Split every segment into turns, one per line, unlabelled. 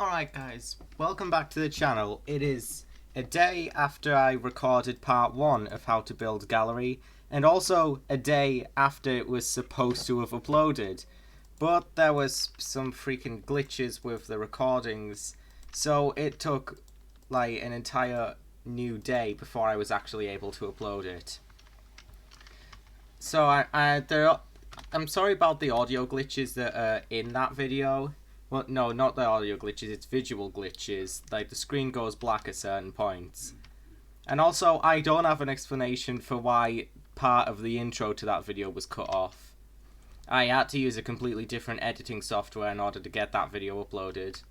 Alright guys, welcome back to the channel. It is a day after I recorded part 1 of how to build gallery, and also a day after it was supposed to have uploaded. But there was some freaking glitches with the recordings, so it took like an entire new day before I was actually able to upload it. So I'm sorry about the audio glitches that are in that video. Well, no, not the audio glitches, it's visual glitches. Like, the screen goes black at certain points. And also, I don't have an explanation for why part of the intro to that video was cut off. I had to use a completely different editing software in order to get that video uploaded.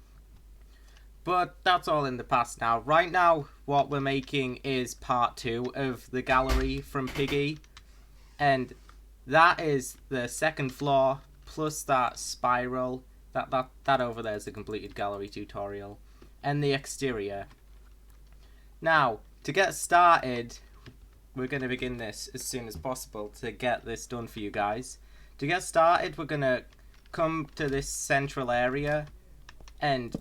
But that's all in the past now. Right now, what we're making is part 2 of the gallery from Piggy. And that is the second floor, plus that spiral. That over there is the completed gallery tutorial. And the exterior. Now, to get started, we're going to begin this as soon as possible to get this done for you guys. To get started, we're going to come to this central area. And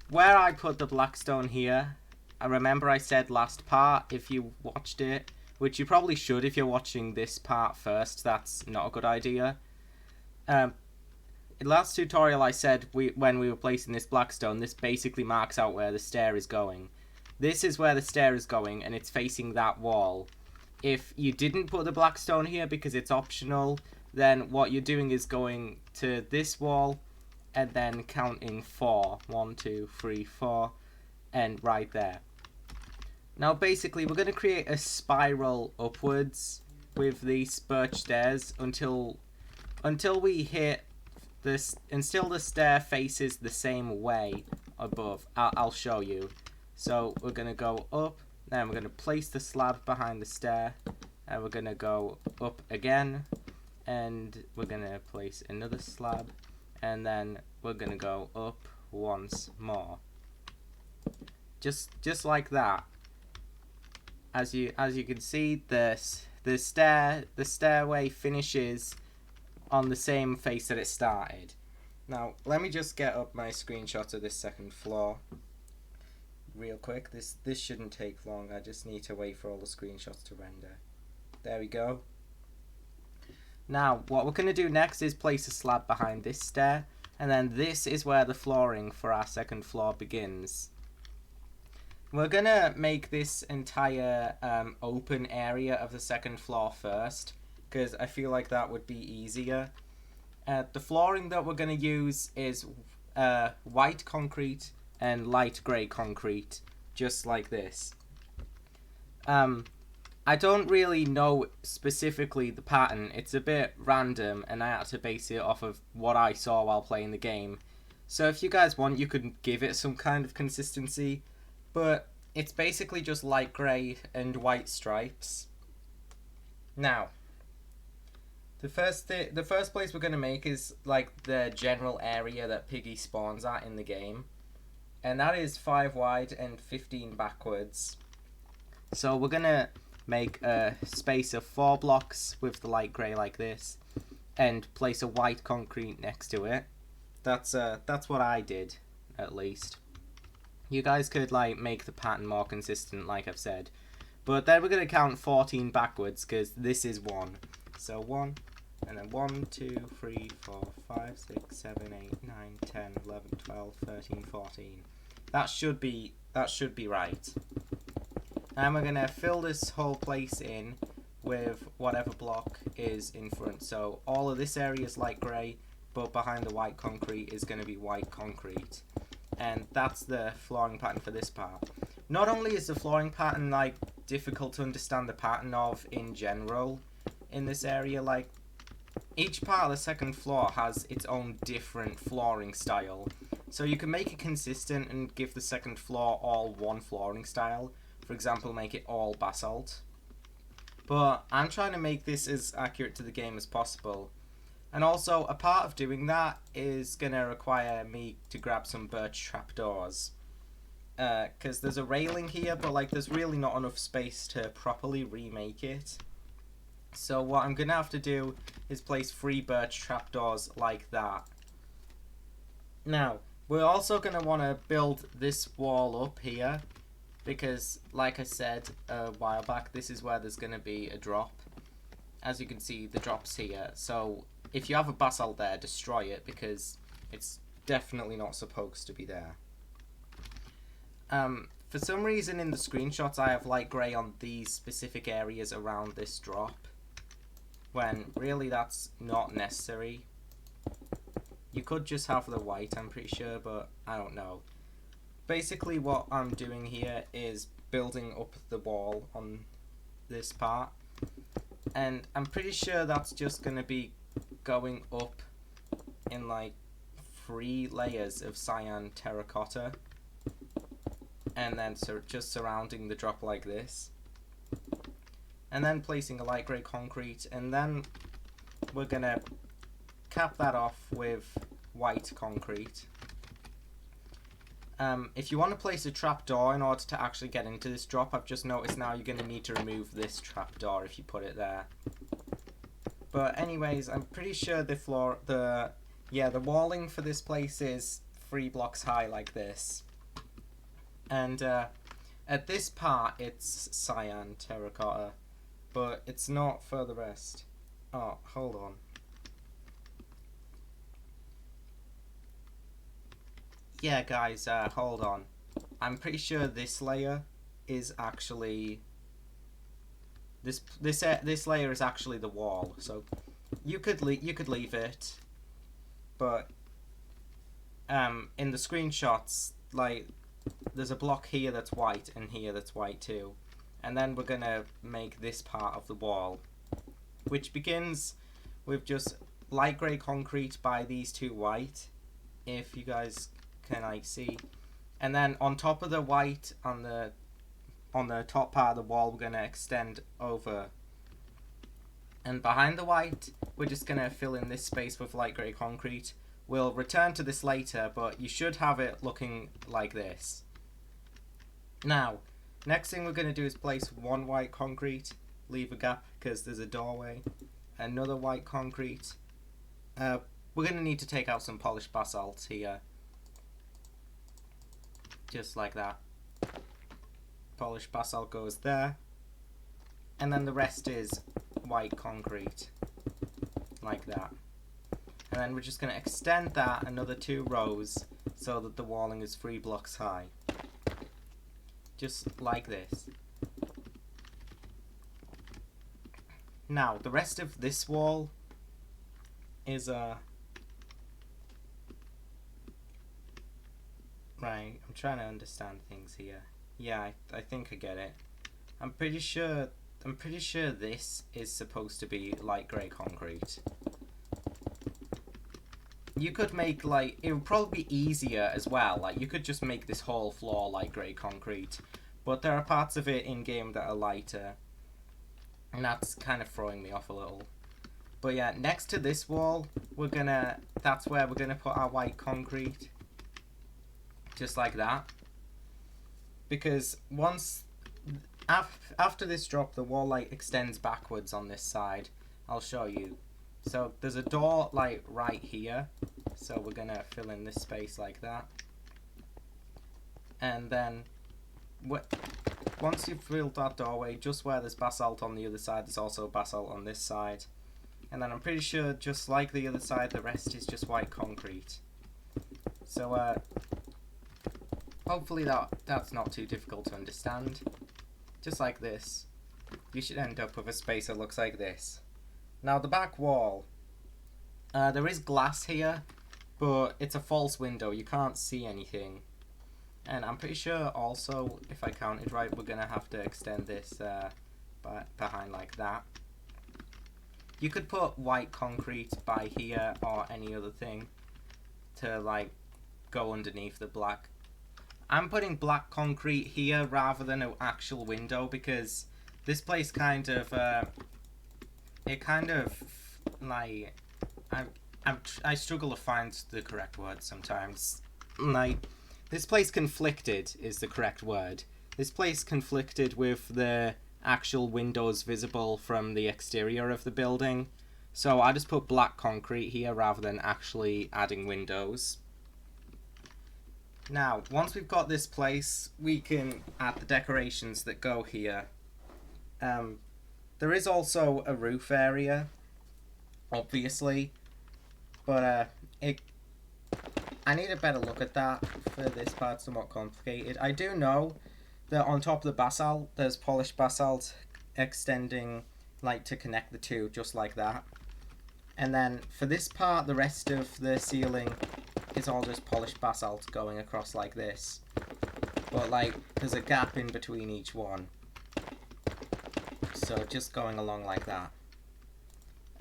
where I put the blackstone here, I remember I said last part, if you watched it, which you probably should if you're watching this part first, that's not a good idea. In the last tutorial I said when we were placing this blackstone, this basically marks out where the stair is going. This is where the stair is going, and it's facing that wall. If you didn't put the blackstone here because it's optional, then what you're doing is going to this wall and then counting 4. 1, 2, 3, 4, and right there. Now basically we're going to create a spiral upwards with these birch stairs until we hit this, until the stair faces the same way above. I'll show you. So we're going to go up, then we're going to place the slab behind the stair, and we're going to go up again, and we're going to place another slab, and then we're going to go up once more. Just like that. As you can see, the stairway finishes on the same face that it started. Now, let me just get up my screenshot of this second floor real quick. This shouldn't take long. I just need to wait for all the screenshots to render. There we go. Now, what we're going to do next is place a slab behind this stair, and then this is where the flooring for our second floor begins. We're going to make this entire open area of the second floor first, because I feel like that would be easier. The flooring that we're going to use is white concrete and light grey concrete, just like this. I don't really know specifically the pattern. It's a bit random, and I had to base it off of what I saw while playing the game. So if you guys want, you could give it some kind of consistency, but it's basically just light grey and white stripes. Now, the first place we're going to make is like the general area that Piggy spawns at in the game. And that is 5 wide and 15 backwards. So we're going to make a space of 4 blocks with the light grey like this, and place a white concrete next to it. That's what I did, at least. You guys could like make the pattern more consistent, like I've said. But then we're going to count 14 backwards, because this is 1. So 1, and then 1, 2, 3, 4, 5, 6, 7, 8, 9, 10, 11, 12, 13, 14. That should be right. And we're going to fill this whole place in with whatever block is in front. So all of this area is light grey, but behind the white concrete is going to be white concrete. And that's the flooring pattern for this part. Not only is the flooring pattern like difficult to understand the pattern of in general in this area, like each part of the second floor has its own different flooring style. So you can make it consistent and give the second floor all one flooring style. For example, make it all basalt. But I'm trying to make this as accurate to the game as possible. And also, a part of doing that is going to require me to grab some birch trapdoors. Because there's a railing here, but like there's really not enough space to properly remake it. So what I'm going to have to do is place 3 birch trapdoors like that. Now, We're also going to want to build this wall up here, because like I said a while back, this is where there's going to be a drop. As you can see, the drop's here. So if you have a basalt there, destroy it, because it's definitely not supposed to be there. For some reason in the screenshots I have light grey on these specific areas around this drop, when really that's not necessary. You could just have the white, I'm pretty sure, but I don't know. Basically what I'm doing here is building up the wall on this part, and I'm pretty sure that's just going to be going up in like 3 layers of cyan terracotta, and then just surrounding the drop like this, and then placing a light grey concrete, and then we're going to cap that off with white concrete. If you want to place a trapdoor in order to actually get into this drop, I've just noticed now you're going to need to remove this trapdoor if you put it there. But anyways, I'm pretty sure the walling for this place is 3 blocks high like this. And at this part it's cyan terracotta, but it's not for the rest. Oh, hold on. Yeah, guys, hold on. I'm pretty sure this layer is actually this layer is actually the wall. So you could leave it, but in the screenshots, like, there's a block here that's white and here that's white too, and then we're gonna make this part of the wall, which begins with just light grey concrete by these 2 white, if you guys can like see, and then on top of the white on the top part of the wall we're going to extend over, and behind the white we're just going to fill in this space with light grey concrete. We'll return to this later, but you should have it looking like this. Now, next thing we're going to do is place 1 white concrete, leave a gap because there's a doorway, another white concrete. We're going to need to take out some polished basalt here. Just like that. Polished basalt goes there. And then the rest is white concrete. Like that. And then we're just going to extend that another 2 rows so that the walling is 3 blocks high. Just like this. Now, the rest of this wall is right, I'm trying to understand things here. Yeah, I think I get it. I'm pretty sure this is supposed to be light grey concrete. You could make, like, it would probably be easier as well. Like, you could just make this whole floor light grey concrete, but there are parts of it in game that are lighter, and that's kind of throwing me off a little. But yeah, next to this wall, that's where we're gonna put our white concrete. Just like that, because after this drop the wall like extends backwards on this side. I'll show you. So there's a door like right here, so we're gonna fill in this space like that, and then once you've filled that doorway, just where there's basalt on the other side, there's also basalt on this side, and then I'm pretty sure just like the other side, the rest is just white concrete. So hopefully that's not too difficult to understand. Just like this, you should end up with a space that looks like this. Now the back wall, there is glass here, but it's a false window, you can't see anything. And I'm pretty sure also, if I counted right, we're gonna have to extend this behind like that. You could put white concrete by here or any other thing to like go underneath the black. I'm putting black concrete here rather than an actual window because this place kind of, like, I struggle to find the correct word sometimes. Like, this place conflicted is the correct word. This place conflicted with the actual windows visible from the exterior of the building. So I just put black concrete here rather than actually adding windows. Now, once we've got this place, we can add the decorations that go here. There is also a roof area, obviously, but I need a better look at that for this part. Somewhat complicated. I do know that on top of the basalt, there's polished basalt extending like to connect the two, just like that. And then for this part, the rest of the ceiling is all just polished basalt going across like this. But like, there's a gap in between each one. So just going along like that.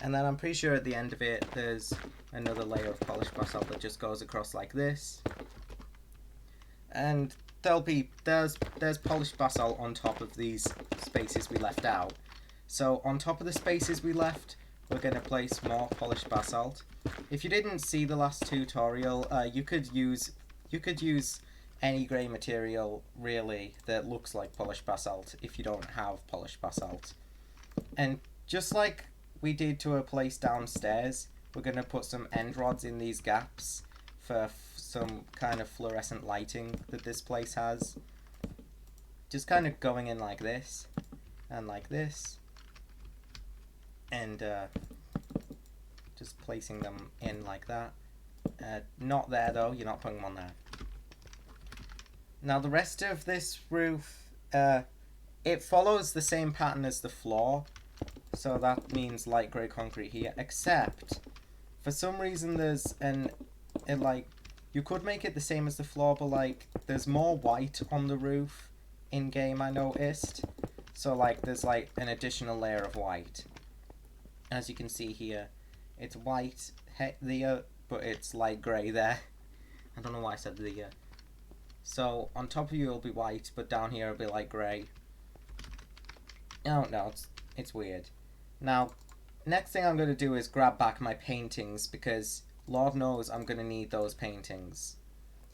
And then I'm pretty sure at the end of it, there's another layer of polished basalt that just goes across like this. And there's polished basalt on top of these spaces we left out. So on top of the spaces we left, we're going to place more polished basalt. If you didn't see the last tutorial, you could use any grey material really that looks like polished basalt if you don't have polished basalt. And just like we did to a place downstairs, we're going to put some end rods in these gaps for some kind of fluorescent lighting that this place has. Just kind of going in like this and like this, and just placing them in like that. Not there though, you're not putting them on there. Now the rest of this roof, it follows the same pattern as the floor, so that means light grey concrete here, except for some reason there's you could make it the same as the floor, but like there's more white on the roof in game, I noticed. So like there's like an additional layer of white. As you can see here, it's white there, but it's light grey there. I don't know why I said there. So on top of you it'll be white, but down here it'll be light grey. Oh no, it's weird. Now, next thing I'm going to do is grab back my paintings, because Lord knows I'm going to need those paintings.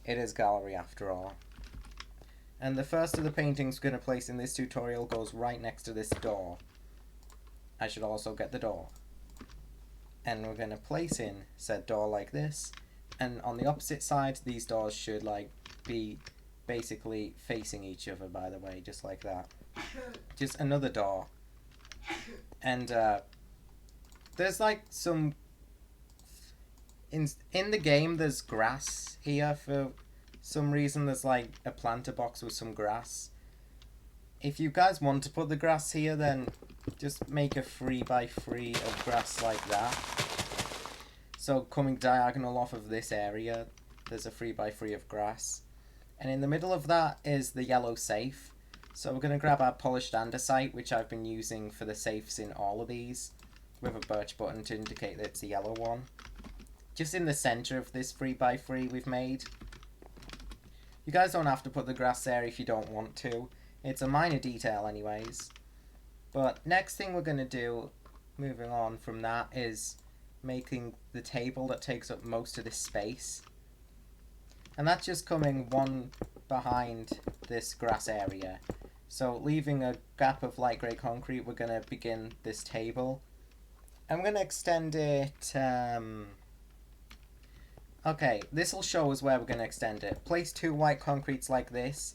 It is gallery after all. And the first of the paintings we're going to place in this tutorial goes right next to this door. I should also get the door. And we're going to place in said door like this. And on the opposite side, these doors should like be basically facing each other, by the way, just like that. Just another door. And there's like some in the game there's grass here for some reason. There's like a planter box with some grass. If you guys want to put the grass here, then just make a 3x3 of grass like that. So coming diagonal off of this area, there's a 3x3 of grass. And in the middle of that is the yellow safe. So we're going to grab our polished andesite, which I've been using for the safes in all of these, with a birch button to indicate that it's a yellow one. Just in the centre of this 3x3 we've made. You guys don't have to put the grass there if you don't want to. It's a minor detail anyways. But next thing we're going to do, moving on from that, is making the table that takes up most of this space. And that's just coming one behind this grass area. So leaving a gap of light grey concrete, we're going to begin this table. I'm going to extend it... Okay, this will show us where we're going to extend it. Place 2 white concretes like this,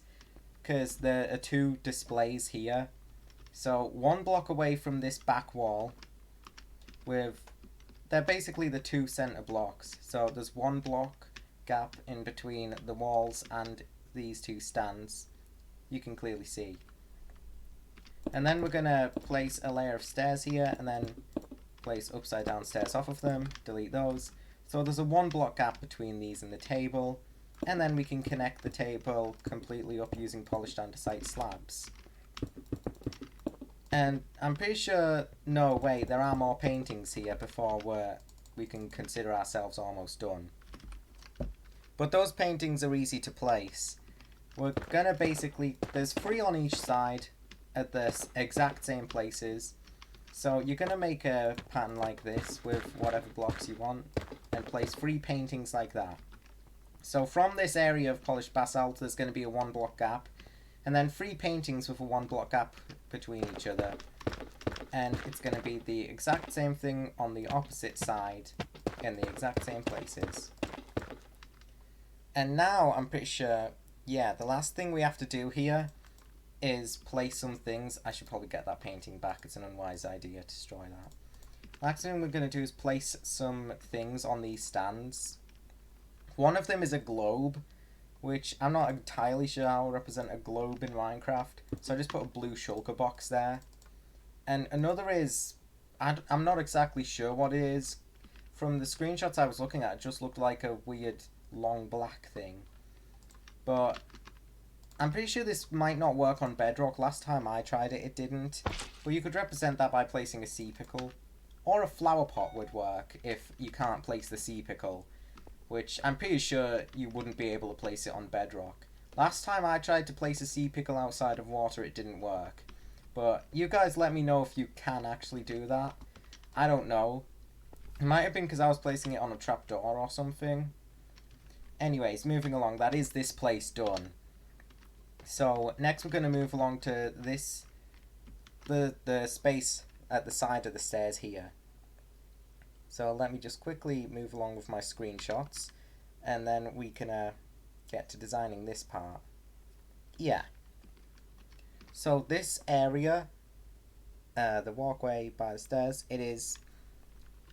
because there are 2 displays here. So 1 block away from this back wall, they're basically the 2 centre blocks. So there's 1 block gap in between the walls and these 2 stands. You can clearly see. And then we're going to place a layer of stairs here, and then place upside down stairs off of them, delete those. So there's a 1 block gap between these and the table, and then we can connect the table completely up using polished andesite slabs. And I'm pretty sure, no wait, there are more paintings here before we can consider ourselves almost done. But those paintings are easy to place. We're gonna basically, there's 3 on each side at the exact same places. So you're gonna make a pattern like this with whatever blocks you want, and place 3 paintings like that. So from this area of polished basalt, there's going to be a 1 block gap, and then 3 paintings with a 1 block gap between each other. And it's going to be the exact same thing on the opposite side in the exact same places. And now I'm pretty sure, yeah, the last thing we have to do here is place some things. I should probably get that painting back. It's an unwise idea to destroy that. Last thing we're going to do is place some things on these stands. One of them is a globe, which I'm not entirely sure how to represent a globe in Minecraft. So I just put a blue shulker box there. And another is, I'm not exactly sure what it is. From the screenshots I was looking at, it just looked like a weird long black thing. But I'm pretty sure this might not work on bedrock. Last time I tried it, it didn't. But you could represent that by placing a sea pickle. Or a flower pot would work if you can't place the sea pickle, which I'm pretty sure you wouldn't be able to place it on bedrock. Last time I tried to place a sea pickle outside of water, it didn't work. But you guys let me know if you can actually do that. I don't know. It might have been because I was placing it on a trapdoor or something. Anyways, moving along, that is this place done. So next we're going to move along to this, the space at the side of the stairs here. So let me just quickly move along with my screenshots, and then we can get to designing this part. Yeah. So this area, the walkway by the stairs, it is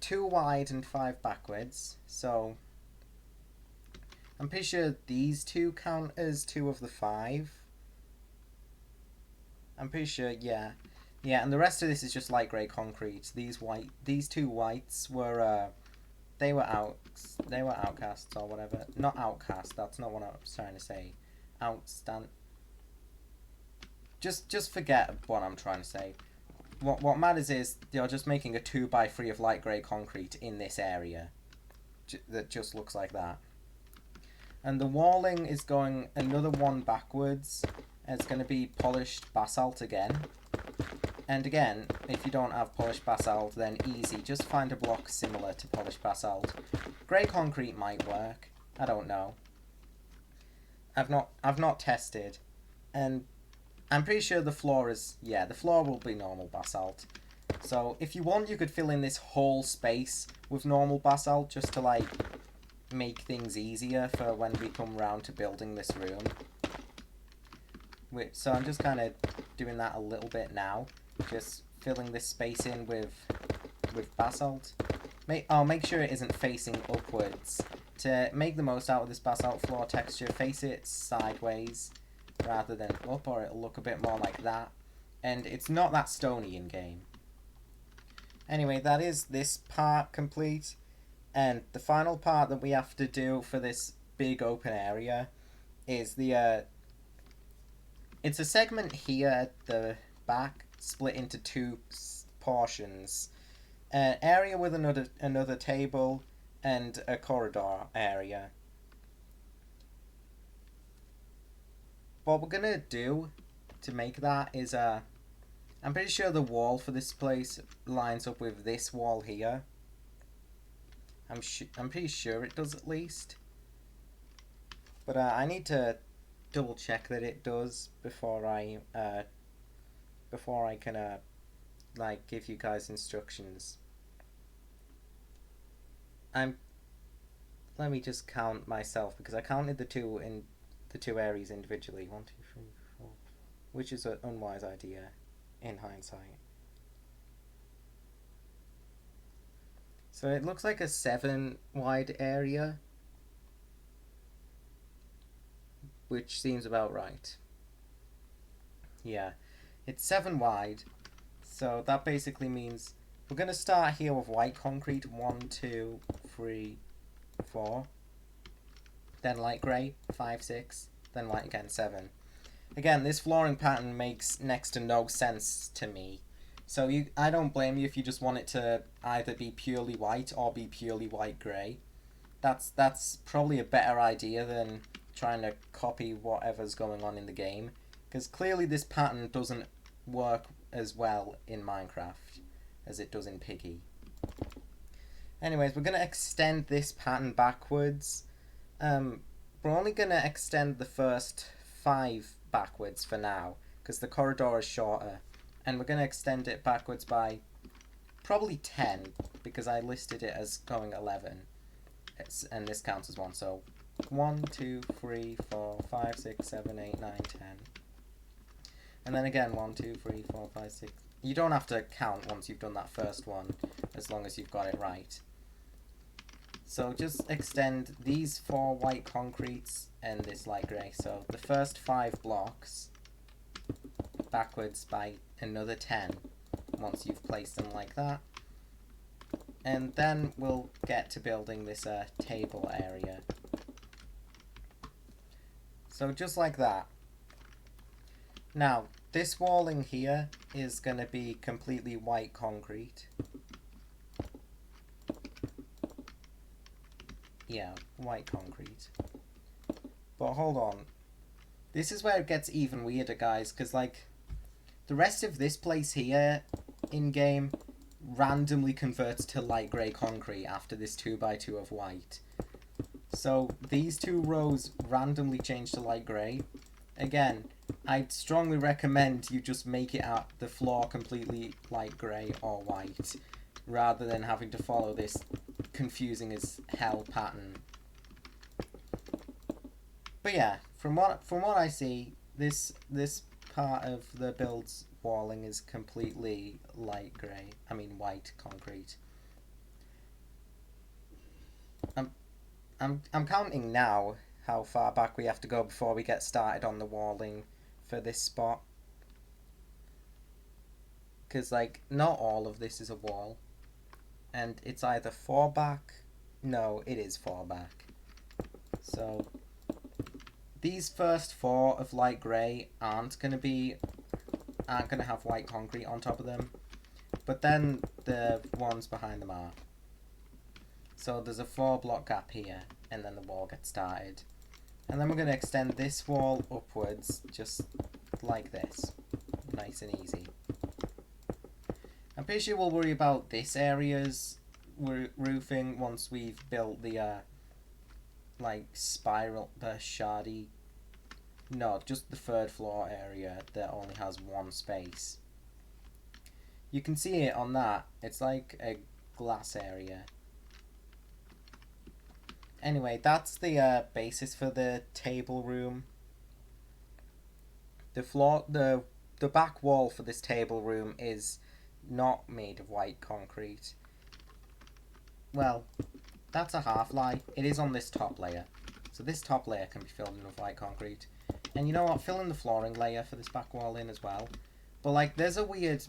2 wide and 5 backwards. So I'm pretty sure these two count as 2 of the 5. I'm pretty sure, yeah. Yeah, and the rest of this is just light grey concrete. These 2 whites were, they were outcasts or whatever. Not outcast, that's not what I was trying to say. Just forget what I'm trying to say. What matters is you're just making a 2x3 of light grey concrete in this area. That just looks like that. And the walling is going another 1 backwards. And it's going to be polished basalt again. And again, if you don't have polished basalt, then easy. Just find a block similar to polished basalt. Grey concrete might work. I don't know. I've not tested. And I'm pretty sure the floor is, yeah, the floor will be normal basalt. So if you want, you could fill in this whole space with normal basalt just to like make things easier for when we come round to building this room. So I'm just kind of doing that a little bit now, just filling this space in with basalt. Make sure it isn't facing upwards. To make the most out of this basalt floor texture, face it sideways rather than up, or it'll look a bit more like that. And it's not that stony in game. Anyway, that is this part complete. And the final part that we have to do for this big open area is the it's a segment here at the back, split into 2 portions. An area with another table and a corridor area. What we're gonna do to make that is I'm pretty sure the wall for this place lines up with this wall here. I'm pretty sure it does at least. But I need to double check that it does before I can like give you guys instructions. Let me just count myself because I counted the 2 areas individually. 1, 2, 3, 4, which is an unwise idea in hindsight. So it looks like a 7 wide area, which seems about right. Yeah, it's 7 wide, so that basically means we're going to start here with white concrete, 1, 2, 3, 4, then light grey, 5, 6, then white again, 7. Again, this flooring pattern makes next to no sense to me, so I don't blame you if you just want it to either be purely white or be purely white grey. That's probably a better idea than trying to copy whatever's going on in the game, because clearly this pattern doesn't work as well in Minecraft as it does in Piggy. Anyways, we're going to extend this pattern backwards. We're only going to extend the first 5 backwards for now, because the corridor is shorter, and we're going to extend it backwards by probably 10, because I listed it as going 11, and this counts as 1, so 1, 2, 3, 4, 5, 6, 7, 8, 9, 10. And then again 1, 2, 3, 4, 5, 6. You don't have to count once you've done that first one, as long as you've got it right. So just extend these 4 white concretes and this light grey. So the first 5 blocks backwards by another 10 once you've placed them like that. And then we'll get to building this table area. So just like that. Now, this walling here is going to be completely white concrete. Yeah, white concrete. But hold on. This is where it gets even weirder, guys, because, like, the rest of this place here in-game randomly converts to light grey concrete after this 2x2 of white. So these 2 rows randomly change to light grey. Again, I'd strongly recommend you just make it out the floor completely light grey or white, rather than having to follow this confusing as hell pattern. But yeah, from what I see, this part of the build's walling is completely light grey. I mean white concrete. I'm counting now how far back we have to go before we get started on the walling for this spot. Because, like, not all of this is a wall. And it's either 4 back. No, it is 4 back. So, these first 4 of light grey aren't going to have white concrete on top of them. But then the ones behind them are. So there's a 4 block gap here, and then the wall gets started. And then we're going to extend this wall upwards, just like this. Nice and easy. I'm pretty sure we'll worry about this area's roofing once we've built the, like, spiral, shardy. No, just the 3rd floor area that only has 1 space. You can see it on that. It's like a glass area. Anyway, that's the basis for the table room. The back wall for this table room is not made of white concrete. Well, that's a half lie. It is on this top layer. So this top layer can be filled in with white concrete. And you know what? Fill in the flooring layer for this back wall in as well. But, like, there's a weird...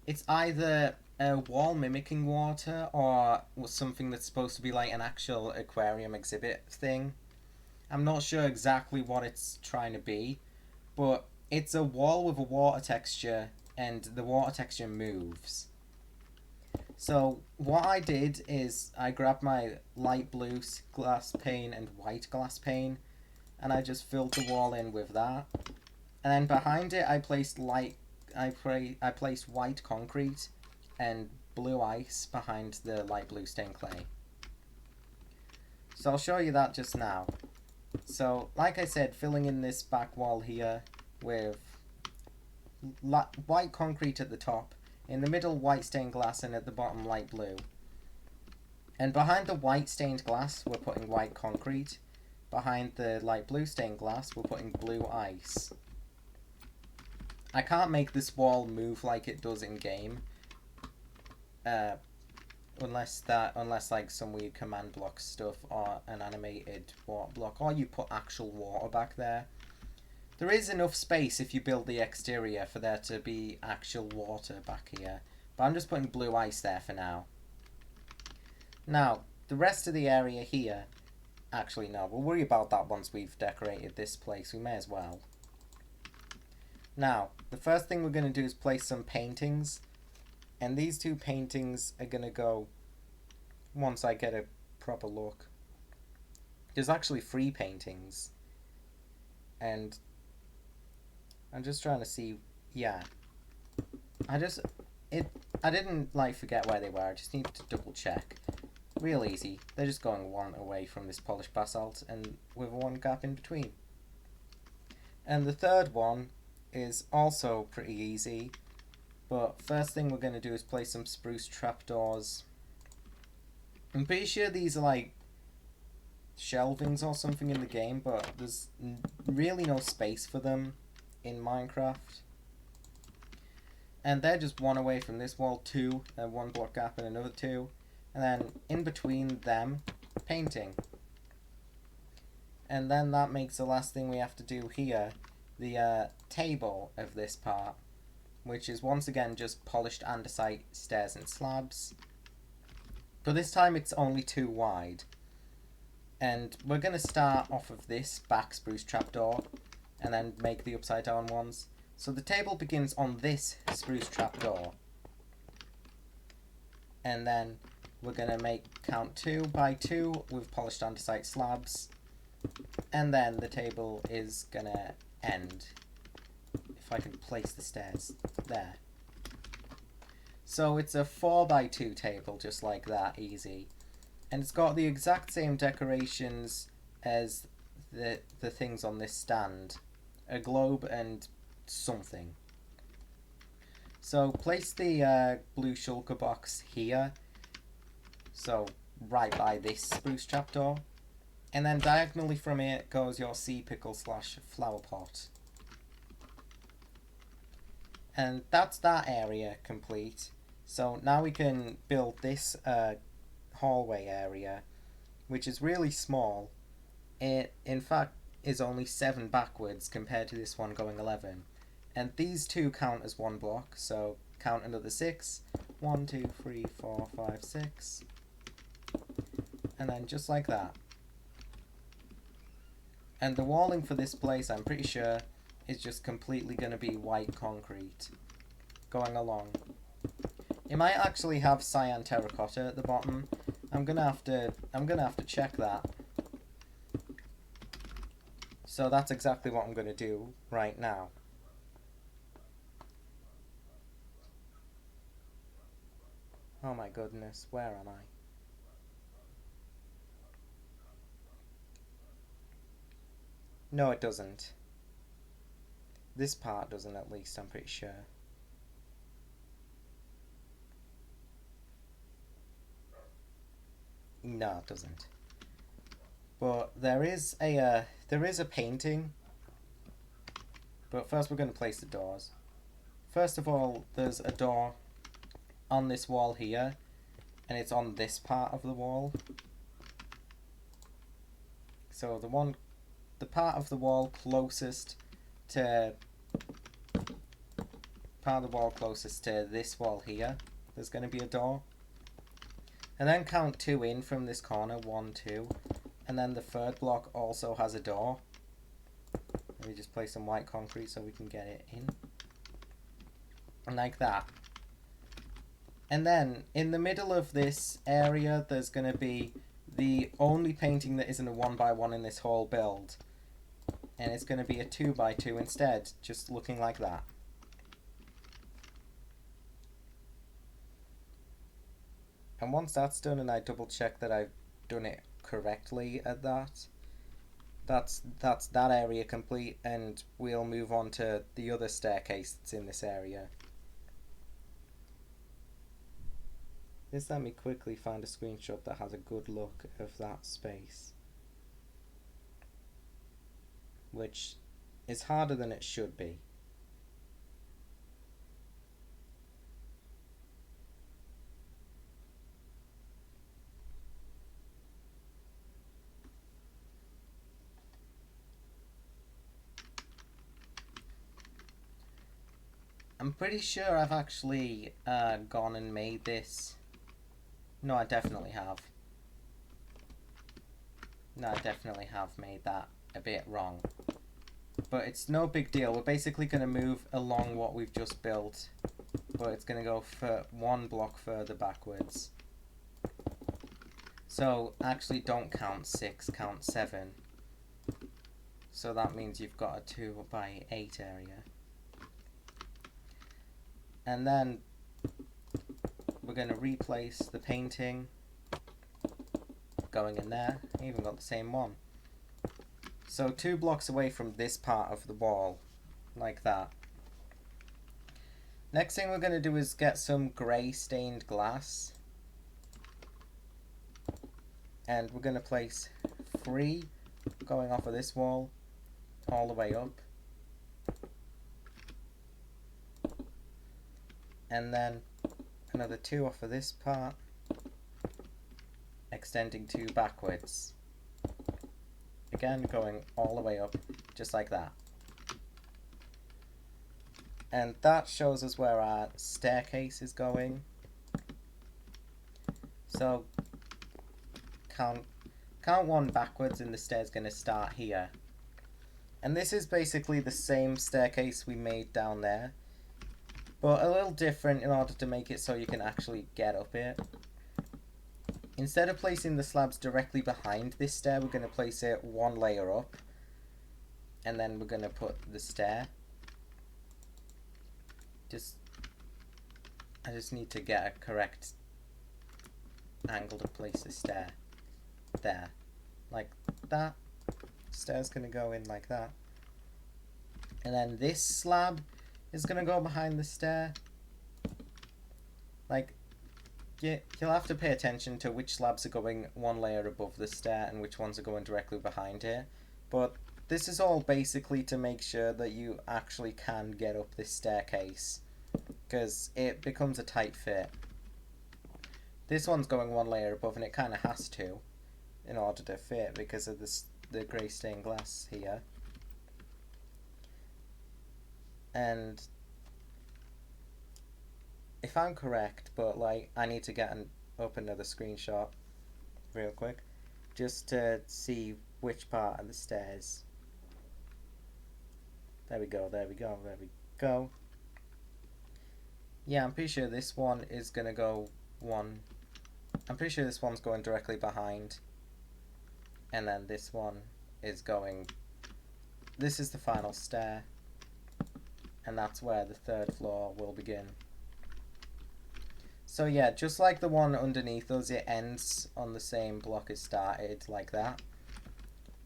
It's either a wall mimicking water or something that's supposed to be like an actual aquarium exhibit thing. I'm not sure exactly what it's trying to be, but it's a wall with a water texture and the water texture moves. So what I did is I grabbed my light blue glass pane and white glass pane, and I just filled the wall in with that. And then behind it I placed I placed white concrete and blue ice behind the light blue stained clay. So I'll show you that just now. So, like I said, filling in this back wall here with white concrete at the top, in the middle white stained glass, and at the bottom light blue. And behind the white stained glass we're putting white concrete. Behind the light blue stained glass we're putting blue ice. I can't make this wall move like it does in game. Unless like some weird command block stuff or an animated water block, or you put actual water back there. There is enough space if you build the exterior for there to be actual water back here, but I'm just putting blue ice there for now. Now, the rest of the area here, actually no, we'll worry about that once we've decorated this place, we may as well. Now, the first thing we're going to do is place some paintings. And these 2 paintings are going to go once I get a proper look. There's actually 3 paintings. And I'm just trying to see, yeah. I didn't like forget where they were, I just need to double check. Real easy. They're just going 1 away from this polished basalt and with 1 gap in between. And the 3rd one is also pretty easy. But first thing we're going to do is place some spruce trapdoors. I'm pretty sure these are like shelvings or something in the game, but there's really no space for them in Minecraft. And they're just one away from this wall, two, and one block gap and another two. And then in between them, painting. And then that makes the last thing we have to do here, the table of this part, which is once again just polished andesite stairs and slabs. But this time it's only 2 wide. And we're going to start off of this back spruce trapdoor and then make the upside down ones. So the table begins on this spruce trapdoor. And then we're going to count 2 by 2 with polished andesite slabs. And then the table is going to end. If I can place the stairs there. So it's a 4 by 2 table, just like that, easy. And it's got the exact same decorations as the things on this stand. A globe and something. So place the blue shulker box here. So right by this spruce trapdoor. And then diagonally from it goes your sea pickle / flower pot. And that's that area complete. So now we can build this hallway area, which is really small. It in fact is only 7 backwards compared to this one going 11. And these two count as 1 block, so count another 6. 1, 2, 3, 4, 5, 6. And then just like that. And the walling for this place, I'm pretty sure, is just completely going to be white concrete going along. It might actually have cyan terracotta at the bottom. I'm gonna have to check that. So that's exactly what I'm gonna do right now. Oh my goodness, where am I? No, it doesn't. This part doesn't, at least, I'm pretty sure. No, it doesn't. But there is a painting. But first we're going to place the doors. First of all, there's a door on this wall here, and it's on this part of the wall. So the part of the wall closest to this wall here, there's going to be a door. And then count 2 in from this corner, 1, 2, and then the third block also has a door. Let me just place some white concrete so we can get it in. And like that. And then in the middle of this area there's going to be the only painting that isn't a 1 by 1 in this whole build. And it's going to be a 2 by 2 instead, just looking like that. And once that's done and I double check that I've done it correctly at that's that area complete, and we'll move on to the other staircase that's in this area. Just let me quickly find a screenshot that has a good look of that space, which is harder than it should be. I'm pretty sure I've actually gone and made this. No, I definitely have. No, I definitely have made that a bit wrong. But it's no big deal. We're basically going to move along what we've just built, but it's going to go for 1 block further backwards. So actually don't count 6, count 7. So that means you've got a 2 by 8 area. And then we're going to replace the painting going in there. I even got the same one. So 2 blocks away from this part of the wall, like that. Next thing we're going to do is get some grey stained glass. And we're going to place 3 going off of this wall all the way up. And then another 2 off of this part, extending 2 backwards. Again, going all the way up, just like that. And that shows us where our staircase is going. So count 1 backwards and the stair's going to start here. And this is basically the same staircase we made down there, but a little different in order to make it so you can actually get up it. Instead of placing the slabs directly behind this stair, we're going to place it 1 layer up, and then we're going to put the stair. I just need to get a correct angle to place the stair. There. Like that. Stair's going to go in like that. And then this slab is going to go behind the stair. Like, you'll have to pay attention to which slabs are going 1 layer above the stair and which ones are going directly behind it. But this is all basically to make sure that you actually can get up this staircase, because it becomes a tight fit. This one's going 1 layer above, and it kind of has to in order to fit because of the grey stained glass here. And if I'm correct, but like I need to get up another screenshot real quick just to see which part of the stairs. There we go, there we go, there we go. Yeah, I'm pretty sure this one is going to go I'm pretty sure this one's going directly behind. And then this one is going... This is the final stair. And that's where the 3rd floor will begin. So yeah, just like the one underneath us, it ends on the same block as started, like that.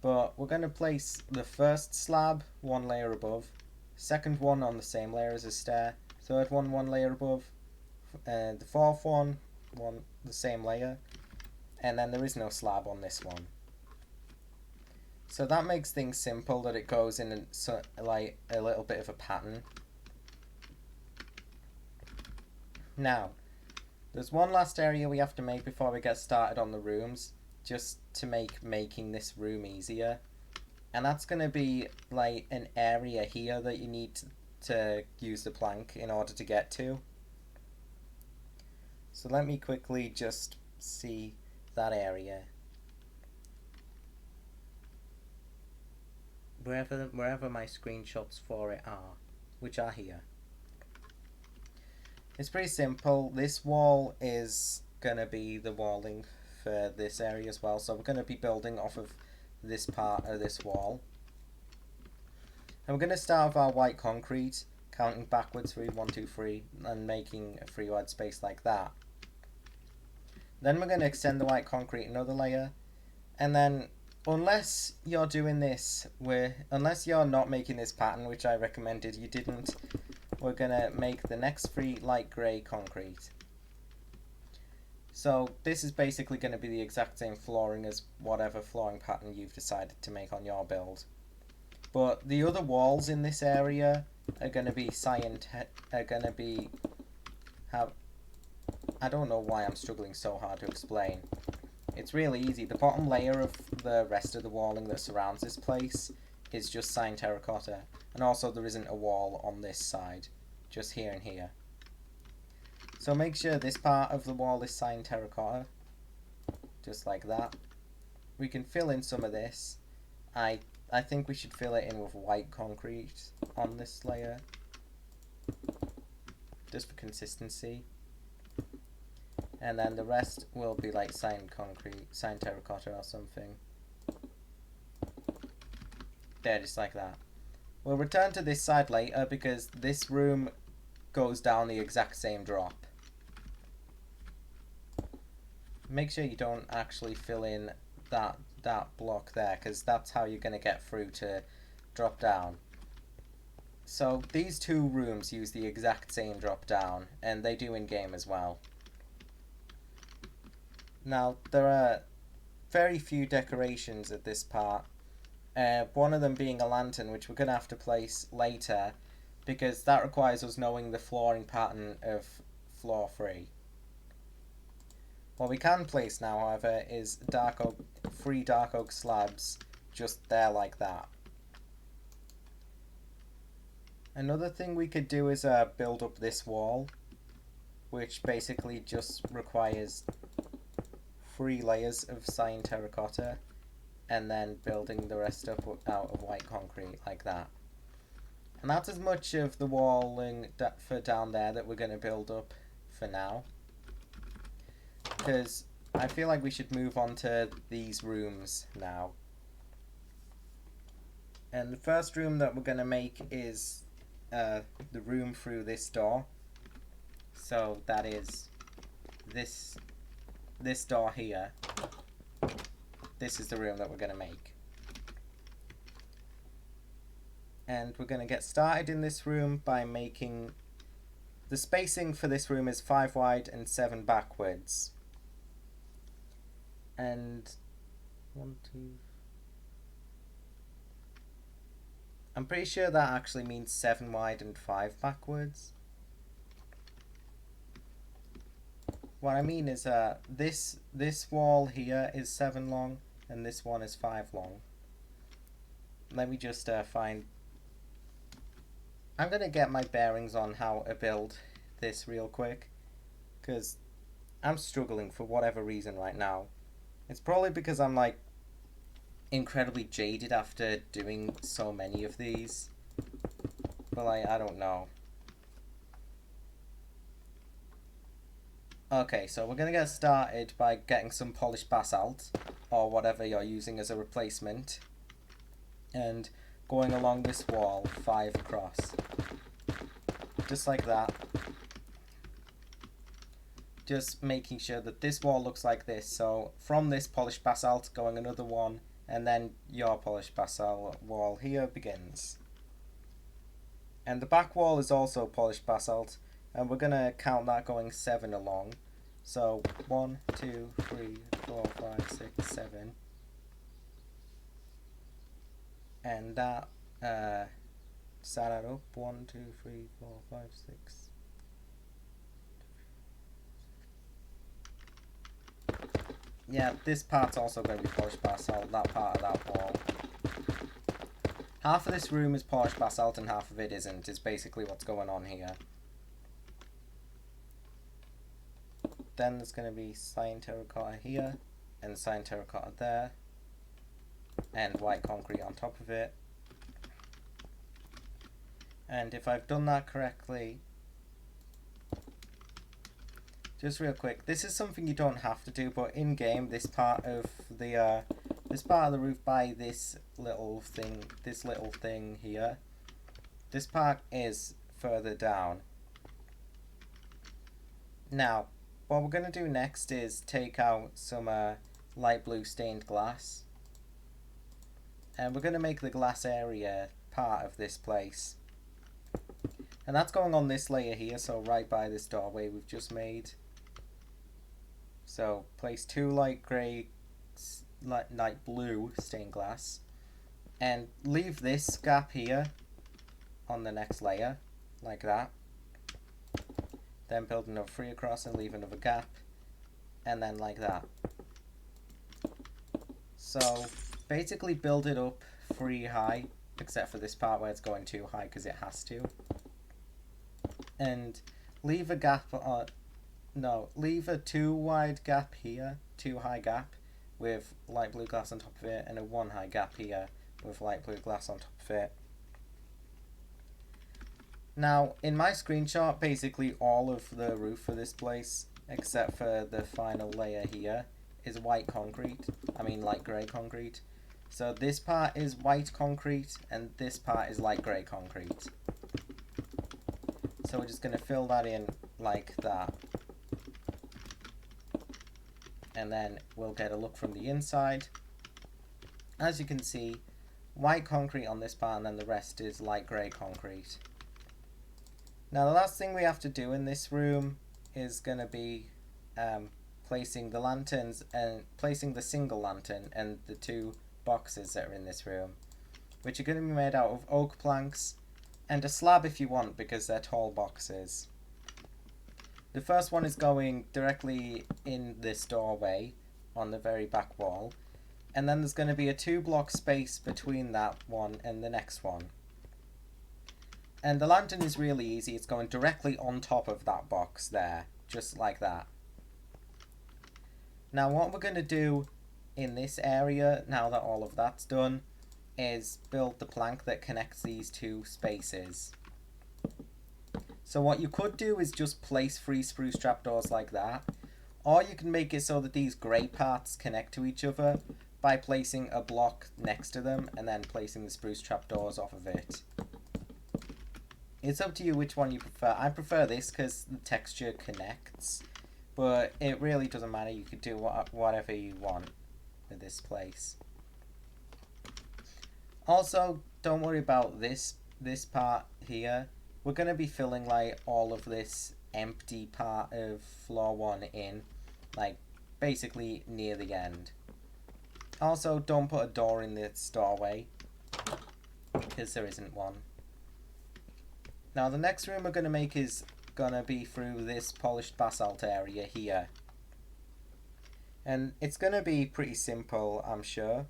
But we're going to place the 1st slab 1 layer above, 2nd one on the same layer as the stair, 3rd one 1 layer above, the 4th one the same layer, and then there is no slab on this one. So that makes things simple, that it goes in like a little bit of a pattern. Now, there's one last area we have to make before we get started on the rooms, just to make making this room easier. And that's going to be like an area here that you need to use the plank in order to get to. So let me quickly just see that area. Wherever my screenshots for it are, which are here. It's pretty simple. This wall is going to be the walling for this area as well, so we're going to be building off of this part of this wall. And we're going to start with our white concrete, counting backwards 3, 1, 2, 3, and making a 3 wide space like that. Then we're going to extend the white concrete another layer, and then unless you're doing this, unless you're not making this pattern, which I recommended you didn't, we're going to make the next 3 light grey concrete. So this is basically going to be the exact same flooring as whatever flooring pattern you've decided to make on your build. But the other walls in this area are going to be I don't know why I'm struggling so hard to explain. It's really easy. The bottom layer of the rest of the walling that surrounds this place is just cyan terracotta. And also there isn't a wall on this side, just here and here. So make sure this part of the wall is cyan terracotta, just like that. We can fill in some of this. I think we should fill it in with white concrete on this layer, just for consistency. And then the rest will be like cyan terracotta or something. There, just like that. We'll return to this side later because this room goes down the exact same drop. Make sure you don't actually fill in that block there, because that's how you're going to get through to drop down. So these 2 rooms use the exact same drop down, and they do in game as well. Now there are very few decorations at this part. One of them being a lantern, which we're going to have to place later, because that requires us knowing the flooring pattern of floor 3. What we can place now, however, is 3 dark oak slabs just there like that. Another thing we could do is build up this wall, which basically just requires 3 layers of cyan terracotta, and then building the rest up out of white concrete like that. And that's as much of the walling for down there that we're going to build up for now, because I feel like we should move on to these rooms now. And the first room that we're going to make is the room through this door. So that is this door here. This is the room that we're going to make. And we're going to get started in this room by making... The spacing for this room is 5 wide and 7 backwards. And... 1, 2... I'm pretty sure that actually means 7 wide and 5 backwards. What I mean is this wall here is 7 long and this one is 5 long. Let me just find... I'm going to get my bearings on how to build this real quick, because I'm struggling for whatever reason right now. It's probably because I'm like incredibly jaded after doing so many of these, but like, I don't know. Okay, so we're going to get started by getting some polished basalt, or whatever you're using as a replacement, and going along this wall 5 across. Just like that. Just making sure that this wall looks like this. So from this polished basalt going another one, and then your polished basalt wall here begins. And the back wall is also polished basalt, and we're going to count that going 7 along. So 1, 2, 3, 4, 5, 6, 7. And that set it up. 1, 2, 3, 4, 5, 6. Yeah, this part's also going to be polished basalt, that part of that wall. Half of this room is polished basalt and half of it isn't, is basically what's going on here. Then there's going to be cyan terracotta here, and cyan terracotta there, and white concrete on top of it. And if I've done that correctly, just real quick, this is something you don't have to do, but in game, this part of the roof by this little thing here, this part is further down. Now, what we're going to do next is take out some light blue stained glass, and we're going to make the glass area part of this place. And that's going on this layer here, so right by this doorway we've just made. So place 2 light blue stained glass, and leave this gap here on the next layer, like that. Then build another 3 across and leave another gap, and then like that. So basically build it up 3 high, except for this part where it's going too high because it has to. And leave a gap leave a 2 wide gap here, 2 high gap with light blue glass on top of it, and a 1 high gap here with light blue glass on top of it. Now, in my screenshot, basically all of the roof for this place, except for the final layer here, is white concrete. I mean light grey concrete. So this part is white concrete, and this part is light grey concrete. So we're just going to fill that in like that. And then we'll get a look from the inside. As you can see, white concrete on this part, and then the rest is light grey concrete. Now the last thing we have to do in this room is going to be placing the lanterns and placing the single lantern and the 2 boxes that are in this room, which are going to be made out of oak planks and a slab if you want, because they're tall boxes. The first one is going directly in this doorway on the very back wall, and then there's going to be a 2-block space between that one and the next one. And the lantern is really easy. It's going directly on top of that box there, just like that. Now what we're going to do in this area, now that all of that's done, is build the plank that connects these 2 spaces. So what you could do is just place 3 spruce trapdoors like that, or you can make it so that these grey parts connect to each other by placing a block next to them and then placing the spruce trapdoors off of it. It's up to you which one you prefer. I prefer this because the texture connects, but it really doesn't matter. You could do whatever you want with this place. Also, don't worry about this part here. We're going to be filling like all of this empty part of floor 1 in, like basically near the end. Also, don't put a door in this doorway because there isn't one. Now the next room we're going to make is going to be through this polished basalt area here. And it's going to be pretty simple, I'm sure,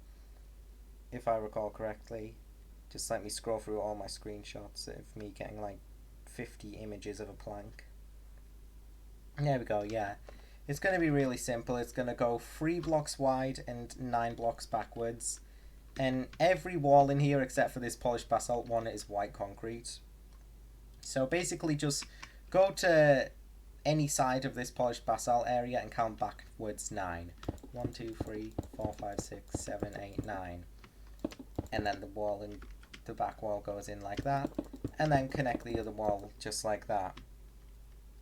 if I recall correctly. Just let me scroll through all my screenshots of me getting like 50 images of a plank. There we go, yeah. It's going to be really simple. It's going to go 3 blocks wide and 9 blocks backwards. And every wall in here except for this polished basalt one is white concrete. So basically just go to any side of this polished basalt area and count backwards 9. 1, 2, 3, 4, 5, 6, 7, 8, 9. And then the wall and the back wall goes in like that. And then connect the other wall just like that.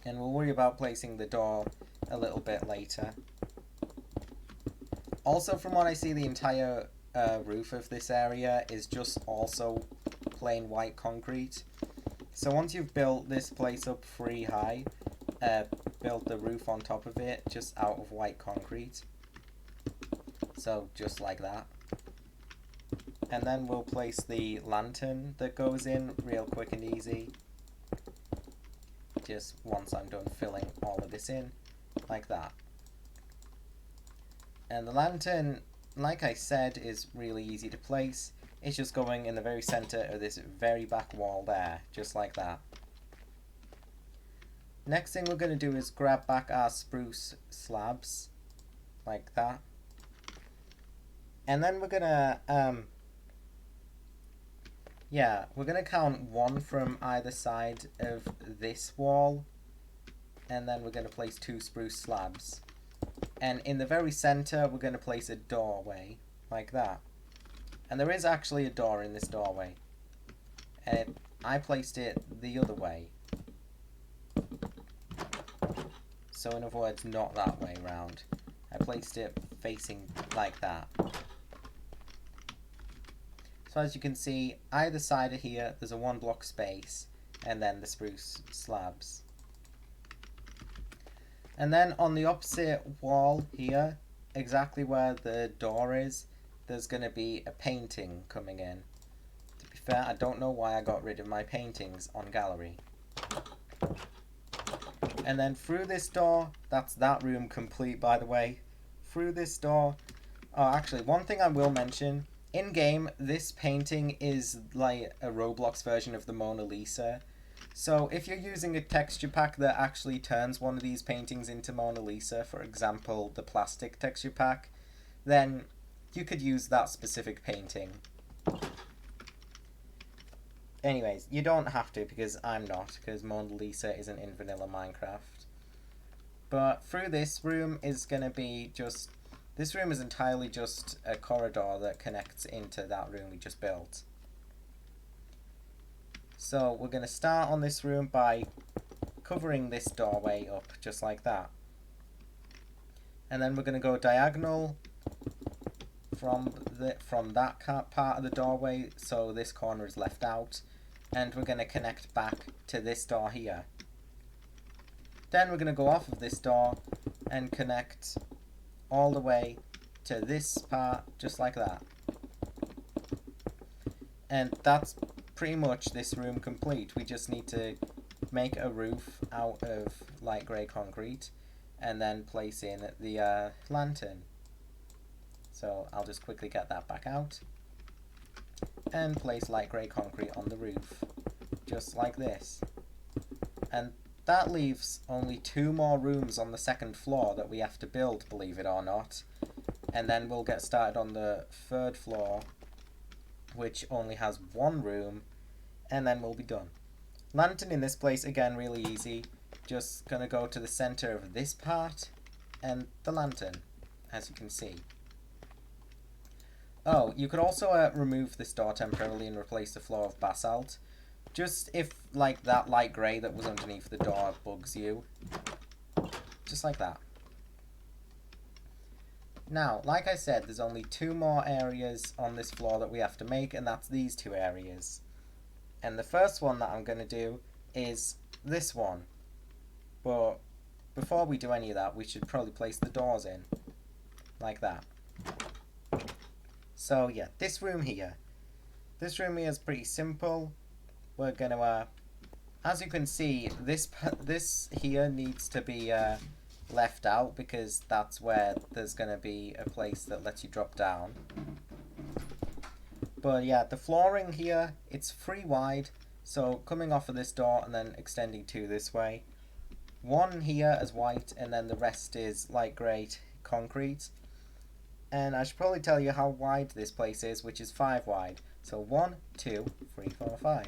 And we'll worry about placing the door a little bit later. Also, from what I see, the entire roof of this area is just also plain white concrete. So once you've built this place up 3 high, build the roof on top of it just out of white concrete. So just like that. And then we'll place the lantern that goes in real quick and easy. Just once I'm done filling all of this in, like that. And the lantern, like I said, is really easy to place. It's just going in the very center of this very back wall there, just like that. Next thing we're going to do is grab back our spruce slabs, like that. And then we're going to, we're going to count 1 from either side of this wall. And then we're going to place 2 spruce slabs. And in the very center, we're going to place a doorway, like that. And there is actually a door in this doorway. And I placed it the other way. So in other words, not that way round. I placed it facing like that. So as you can see, either side of here, there's a 1 block space, and then the spruce slabs. And then on the opposite wall here, exactly where the door is, there's going to be a painting coming in. To be fair, I don't know why I got rid of my paintings on gallery. And then through this door, that's that room complete, by the way. Through this door, oh, actually, one thing I will mention, in game, this painting is like a Roblox version of the Mona Lisa. So if you're using a texture pack that actually turns one of these paintings into Mona Lisa, for example, the plastic texture pack, then you could use that specific painting. Anyways, you don't have to because I'm not, because Mona Lisa isn't in vanilla Minecraft. But through this room is going to be just... This room is entirely just a corridor that connects into that room we just built. So we're going to start on this room by covering this doorway up, just like that. And then we're going to go diagonal from that part of the doorway, so this corner is left out. And we're going to connect back to this door here. Then we're going to go off of this door and connect all the way to this part, just like that. And that's pretty much this room complete. We just need to make a roof out of light grey concrete and then place in the lantern. So I'll just quickly get that back out and place light grey concrete on the roof, just like this. And that leaves only 2 more rooms on the 2nd floor that we have to build, believe it or not. And then we'll get started on the 3rd floor, which only has 1 room, and then we'll be done. Lantern in this place, again, really easy. Just gonna go to the center of this part and the lantern, as you can see. Oh, you could also remove this door temporarily and replace the floor of basalt. Just if, like, that light grey that was underneath the door bugs you. Just like that. Now, like I said, there's only 2 more areas on this floor that we have to make, and that's these 2 areas. And the first one that I'm going to do is this one. But before we do any of that, we should probably place the doors in. Like that. So yeah, this room here. This room here is pretty simple. We're going to, as you can see, this here needs to be left out because that's where there's going to be a place that lets you drop down. But yeah, the flooring here, it's 3 wide, so coming off of this door and then extending 2 this way. 1 here as white, and then the rest is light grey concrete. And I should probably tell you how wide this place is, which is 5 wide. So 1, 2, 3, 4, 5.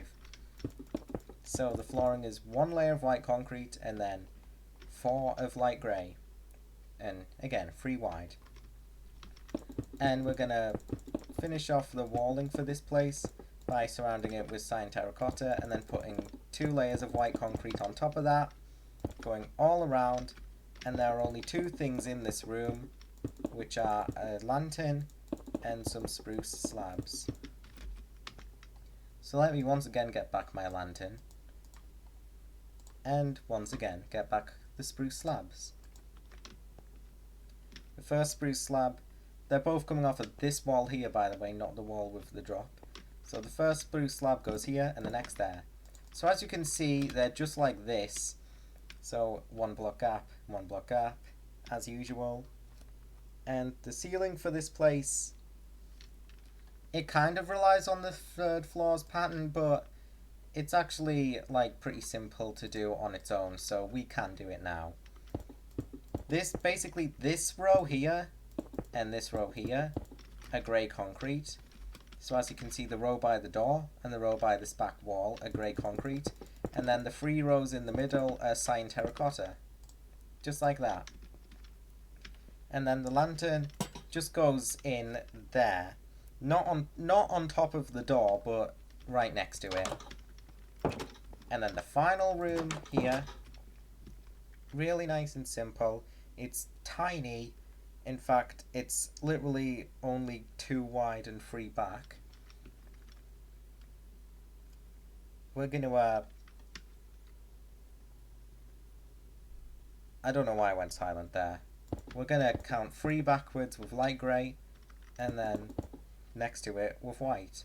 So the flooring is 1 layer of white concrete and then 4 of light grey. And again, 3 wide. And we're going to finish off the walling for this place by surrounding it with cyan terracotta and then putting 2 layers of white concrete on top of that, going all around. And there are only 2 things in this room, which are a lantern and some spruce slabs. So let me once again get back my lantern, and once again get back the spruce slabs. The first spruce slab, they're both coming off of this wall here, by the way, not the wall with the drop. So the first spruce slab goes here and the next there. So as you can see, they're just like this. So 1 block gap, 1 block gap, as usual. And the ceiling for this place, it kind of relies on the 3rd floor's pattern, but it's actually like pretty simple to do on its own, so we can do it now. Basically this row here and this row here are grey concrete. So as you can see, the row by the door and the row by this back wall are grey concrete, and then the 3 rows in the middle are cyan terracotta, just like that. And then the lantern just goes in there, not on top of the door, but right next to it. And then the final room here, really nice and simple. It's tiny. In fact, it's literally only 2 wide and 3 back. We're gonna I don't know why I went silent there. We're gonna count 3 backwards with light grey, and then next to it with white.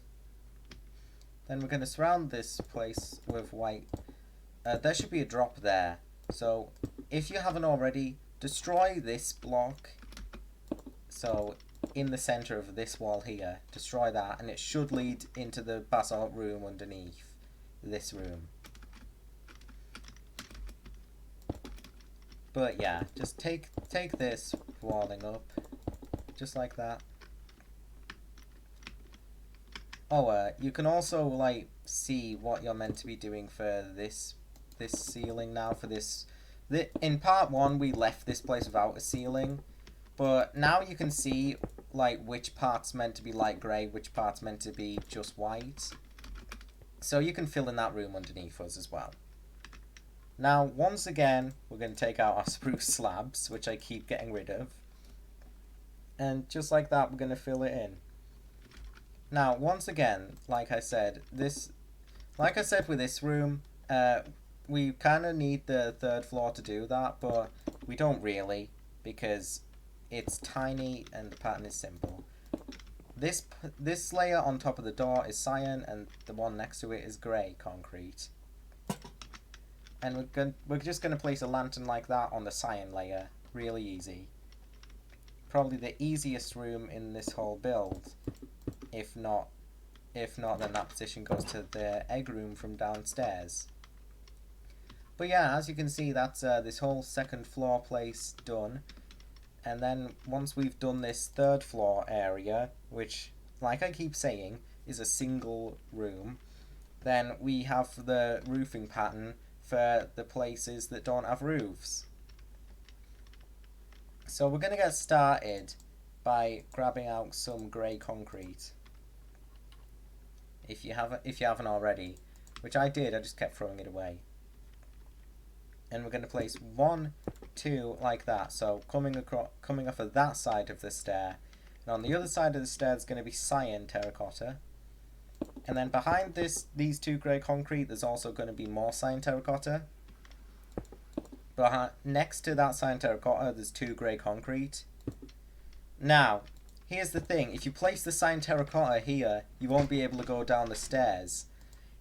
Then we're gonna surround this place with white. There should be a drop there. So if you haven't already, destroy this block. So in the center of this wall here, destroy that, and it should lead into the basalt room underneath this room. But yeah, just take this walling up, just like that. Oh, you can also like see what you're meant to be doing for this ceiling now. For this, in part 1 we left this place without a ceiling, but now you can see like which part's meant to be light grey, which part's meant to be just white. So you can fill in that room underneath us as well. Now, once again, we're going to take out our spruce slabs, which I keep getting rid of. And just like that, we're going to fill it in. Now, once again, like I said with this room, we kind of need the third floor to do that, but we don't really, because it's tiny and the pattern is simple. This layer on top of the door is cyan, and the one next to it is grey concrete. And we're just gonna place a lantern like that on the cyan layer. Really easy. Probably the easiest room in this whole build. If not, then that position goes to the egg room from downstairs. But yeah, as you can see, that's this whole second floor place done. And then once we've done this third floor area, which, like I keep saying, is a single room, then we have the roofing pattern for the places that don't have roofs. So we're going to get started by grabbing out some grey concrete. If you haven't already, which I did, I just kept throwing it away. And we're going to place 1, 2 like that. So coming off of that side of the stair, and on the other side of the stair is going to be cyan terracotta. And then behind these two grey concrete, there's also going to be more cyan terracotta. But next to that cyan terracotta, there's 2 grey concrete. Now, here's the thing: if you place the cyan terracotta here, you won't be able to go down the stairs.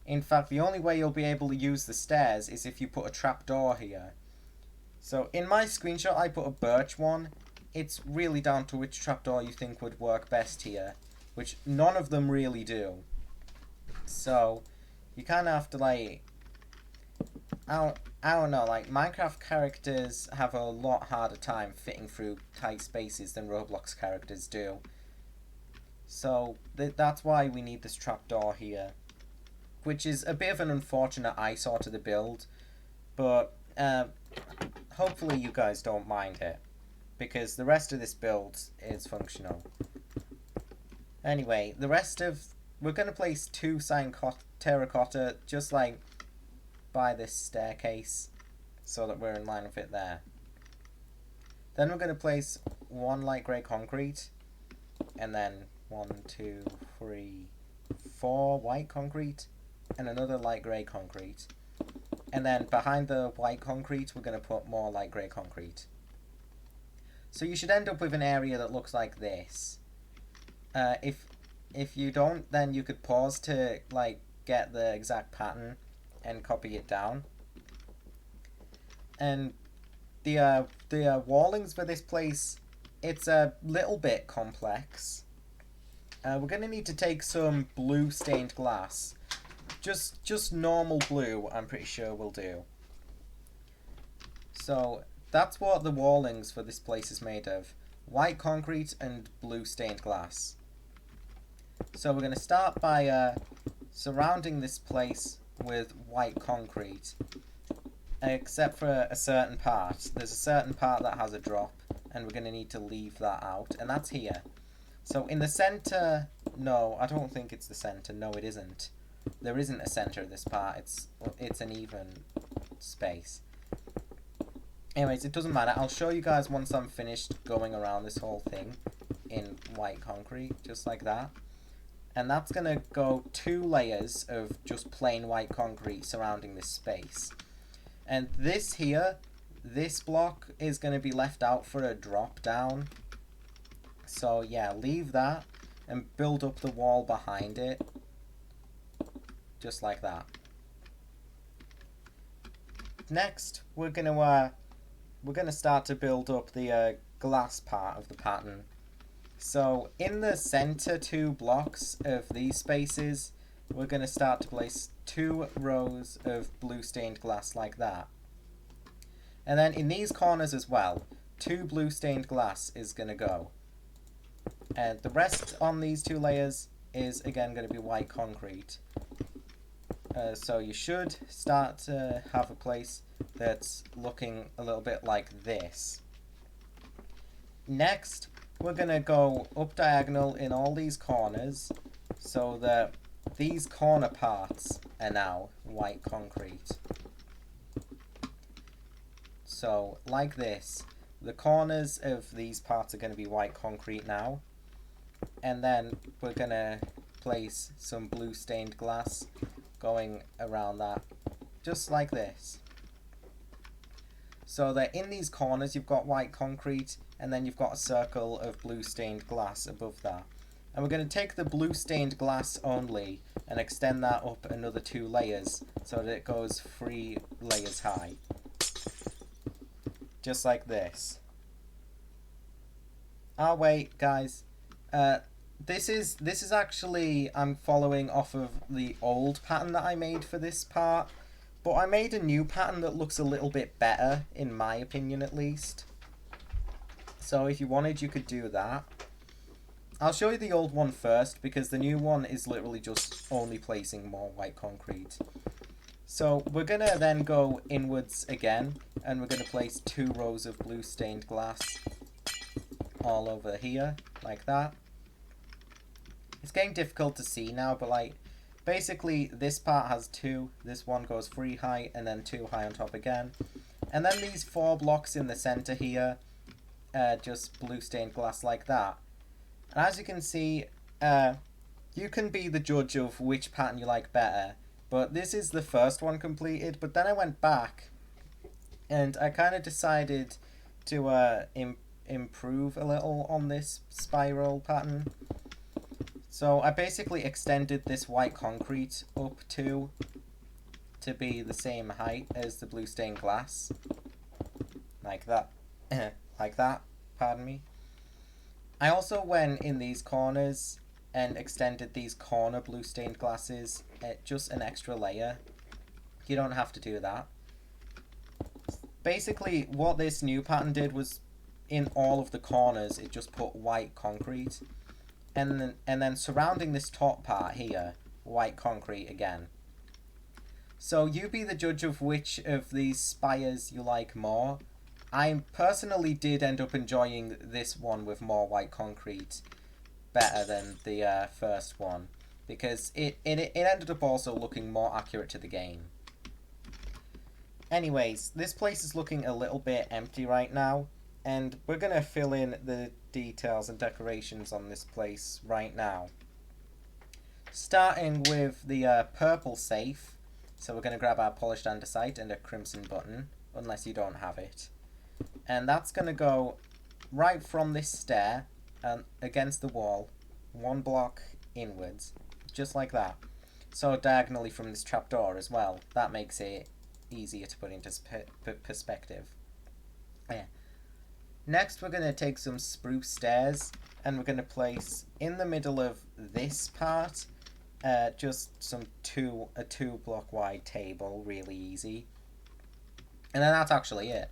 In fact, the only way you'll be able to use the stairs is if you put a trapdoor here. So in my screenshot, I put a birch one. It's really down to which trapdoor you think would work best here, which none of them really do. So you kind of have to, like, I don't know, like, Minecraft characters have a lot harder time fitting through tight spaces than Roblox characters do. So that's why we need this trapdoor here, which is a bit of an unfortunate eyesore to the build, but hopefully you guys don't mind it, because the rest of this build is functional. Anyway, we're going to place 2 cyan terracotta just like by this staircase, so that we're in line with it there. Then we're going to place 1 light grey concrete, and then 1, 2, 3, 4 white concrete, and another light grey concrete. And then behind the white concrete, we're going to put more light grey concrete. So you should end up with an area that looks like this. If you don't, then you could pause to, like, get the exact pattern and copy it down. And the wallings for this place, it's a little bit complex. We're going to need to take some blue stained glass. Just normal blue, I'm pretty sure will do. So that's what the wallings for this place is made of: white concrete and blue stained glass. So we're going to start by surrounding this place with white concrete, except for a certain part. There's a certain part that has a drop, and we're going to need to leave that out, and that's here. So in the center, no, I don't think it's the center. No, it isn't. There isn't a center of this part. It's an even space. Anyways, it doesn't matter. I'll show you guys once I'm finished going around this whole thing in white concrete, just like that. And that's going to go 2 layers of just plain white concrete surrounding this space. And this here, this block is going to be left out for a drop down. So yeah, leave that and build up the wall behind it. Just like that. Next, we're gonna start to build up the glass part of the pattern. So in the center 2 blocks of these spaces, we're gonna start to place 2 rows of blue stained glass like that. And then in these corners as well, 2 blue stained glass is gonna go. And the rest on these 2 layers is again gonna be white concrete. So you should start to have a place that's looking a little bit like this. Next, we're going to go up diagonal in all these corners so that these corner parts are now white concrete. So, like this, the corners of these parts are going to be white concrete now. And then we're going to place some blue stained glass going around that just like this. So that in these corners you've got white concrete, and then you've got a circle of blue stained glass above that. And we're going to take the blue stained glass only and extend that up another 2 layers so that it goes 3 layers high. Just like this. Oh wait, guys. This is actually, I'm following off of the old pattern that I made for this part. But I made a new pattern that looks a little bit better, in my opinion at least. So if you wanted, you could do that. I'll show you the old one first, because the new one is literally just only placing more white concrete. So we're going to then go inwards again, and we're going to place 2 rows of blue stained glass all over here, like that. It's getting difficult to see now, but like, basically this part has 2, this one goes 3 high, and then 2 high on top again. And then these 4 blocks in the center here, just blue stained glass like that. And as you can see, you can be the judge of which pattern you like better. But this is the first one completed. But then I went back and I kind of decided to improve a little on this spiral pattern. So I basically extended this white concrete up to be the same height as the blue stained glass. Like that. Like that, pardon me. I also went in these corners and extended these corner blue stained glasses at just an extra layer. You don't have to do that. Basically, what this new pattern did was in all of the corners, it just put white concrete. And then surrounding this top part here, white concrete again. So you be the judge of which of these spires you like more. I personally did end up enjoying this one with more white concrete better than the first one, because it ended up also looking more accurate to the game. Anyways, this place is looking a little bit empty right now, and we're going to fill in the details and decorations on this place right now. Starting with the purple safe, so we're going to grab our polished andesite and a crimson button, unless you don't have it. And that's going to go right from this stair and against the wall, 1 block inwards, just like that. So diagonally from this trapdoor as well. That makes it easier to put into perspective. Yeah. Next we're going to take some spruce stairs and we're going to place in the middle of this part just a 2 block wide table, really easy. And then that's actually it.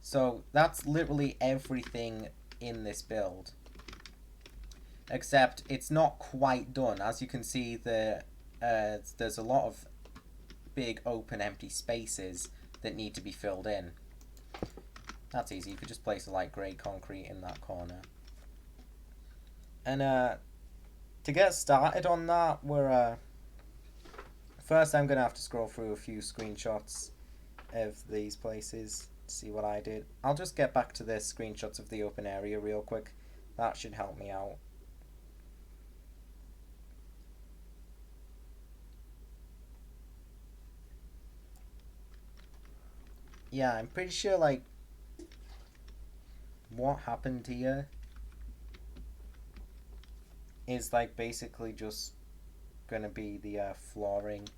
So that's literally everything in this build. Except it's not quite done. As you can see, there's a lot of big open empty spaces that need to be filled in. That's easy. You could just place a light grey concrete in that corner. And to get started on that, we're first I'm going to have to scroll through a few screenshots of these places. See what I did. I'll just get back to the screenshots of the open area real quick. That should help me out. Yeah, I'm pretty sure like what happened here is like basically just gonna be the flooring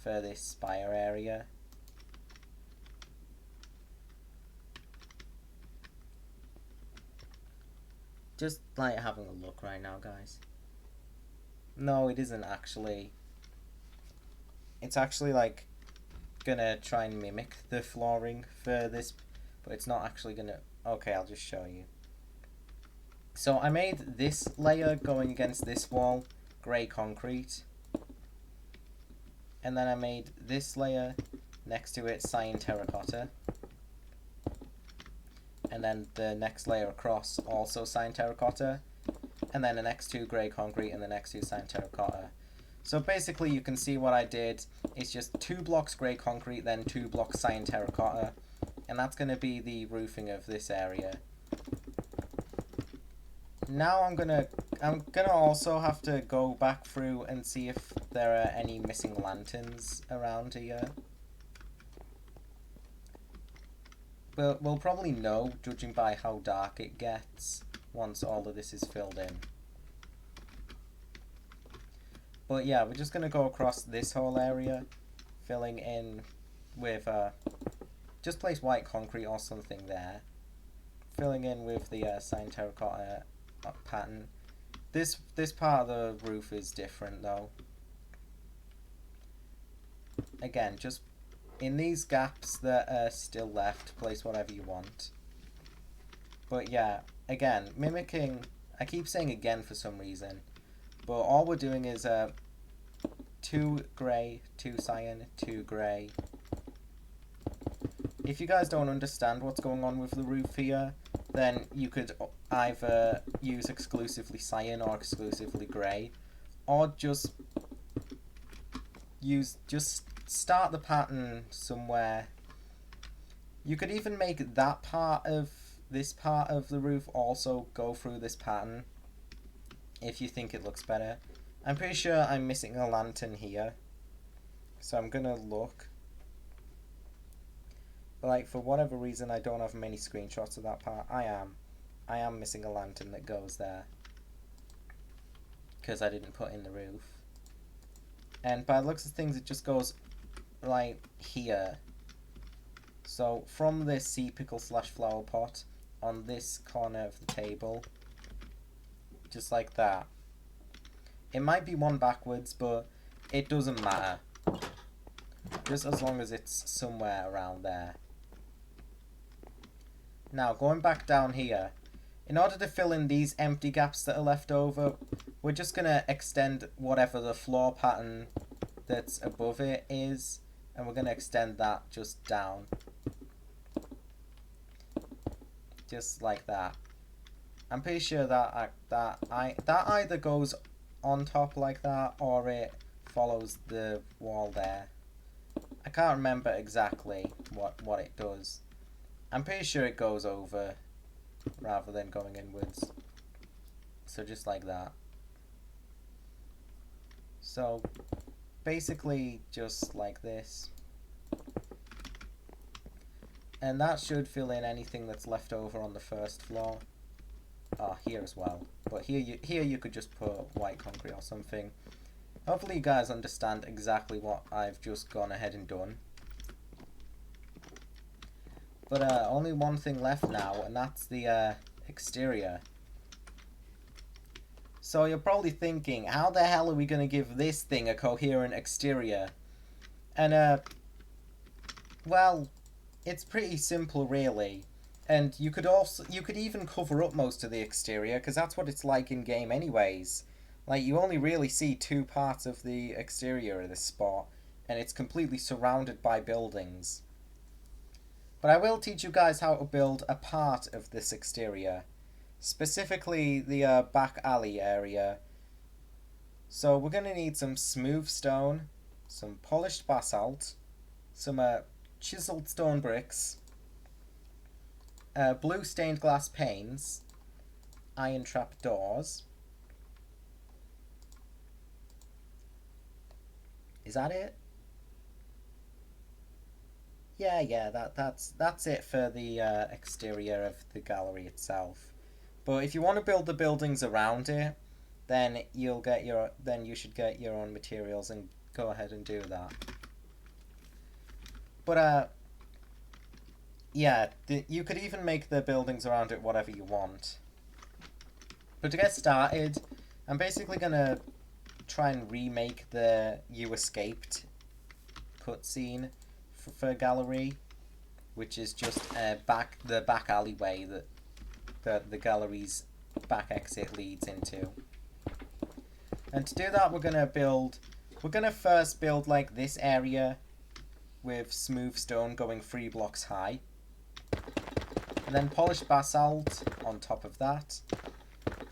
for this spire area. Just like having a look right now, guys. No, it isn't actually. It's actually like gonna try and mimic the flooring for this, but it's not actually gonna. Okay, I'll just show you. So I made this layer going against this wall, grey concrete. And then I made this layer next to it, cyan terracotta. And then the next layer across, also cyan terracotta. And then the next 2 grey concrete and the next 2 cyan terracotta. So basically you can see what I did. It's just 2 blocks grey concrete, then 2 blocks cyan terracotta. And that's going to be the roofing of this area. Now I'm gonna also have to go back through and see if there are any missing lanterns around here. But we'll probably know, judging by how dark it gets, once all of this is filled in. But yeah, we're just going to go across this whole area, filling in with, just place white concrete or something there. Filling in with the cyan terracotta pattern. This part of the roof is different though. Again, just in these gaps that are still left, place whatever you want. But yeah, again, mimicking, I keep saying again for some reason, but all we're doing is 2 grey, 2 cyan, 2 grey. If you guys don't understand what's going on with the roof here, then you could either use exclusively cyan or exclusively grey, or just start the pattern somewhere. You could even make that part of this part of the roof also go through this pattern if you think it looks better. I'm pretty sure I'm missing a lantern here, so I'm gonna look. But like, for whatever reason, I don't have many screenshots of that part. I am missing a lantern that goes there because I didn't put in the roof. And by the looks of things, it just goes like here. So from this sea pickle / flower pot on this corner of the table, just like that. It might be one backwards, but it doesn't matter. Just as long as it's somewhere around there. Now, going back down here, in order to fill in these empty gaps that are left over, we're just going to extend whatever the floor pattern that's above it is, and we're going to extend that just down. Just like that. I'm pretty sure that either goes on top like that, or it follows the wall there. I can't remember exactly what it does. I'm pretty sure it goes over rather than going inwards. So just like that. So basically just like this. And that should fill in anything that's left over on the first floor. Here as well. But here you could just put white concrete or something. Hopefully you guys understand exactly what I've just gone ahead and done. But only one thing left now, and that's the exterior. So you're probably thinking, how the hell are we going to give this thing a coherent exterior? And well, it's pretty simple really. And you could even cover up most of the exterior, because that's what it's like in game anyways. Like, you only really see 2 parts of the exterior of this spot, and it's completely surrounded by buildings. But I will teach you guys how to build a part of this exterior, specifically the back alley area. So we're going to need some smooth stone, some polished basalt, some chiseled stone bricks, blue stained glass panes, iron trap doors. Is that it? Yeah, that's it for the exterior of the gallery itself. But if you want to build the buildings around it, then you should get your own materials and go ahead and do that. But yeah, you could even make the buildings around it whatever you want. But to get started, I'm basically gonna try and remake the You Escaped cutscene for gallery, which is just the back alleyway that the gallery's back exit leads into. And to do that, we're gonna first build like this area with smooth stone going 3 blocks high, and then polished basalt on top of that,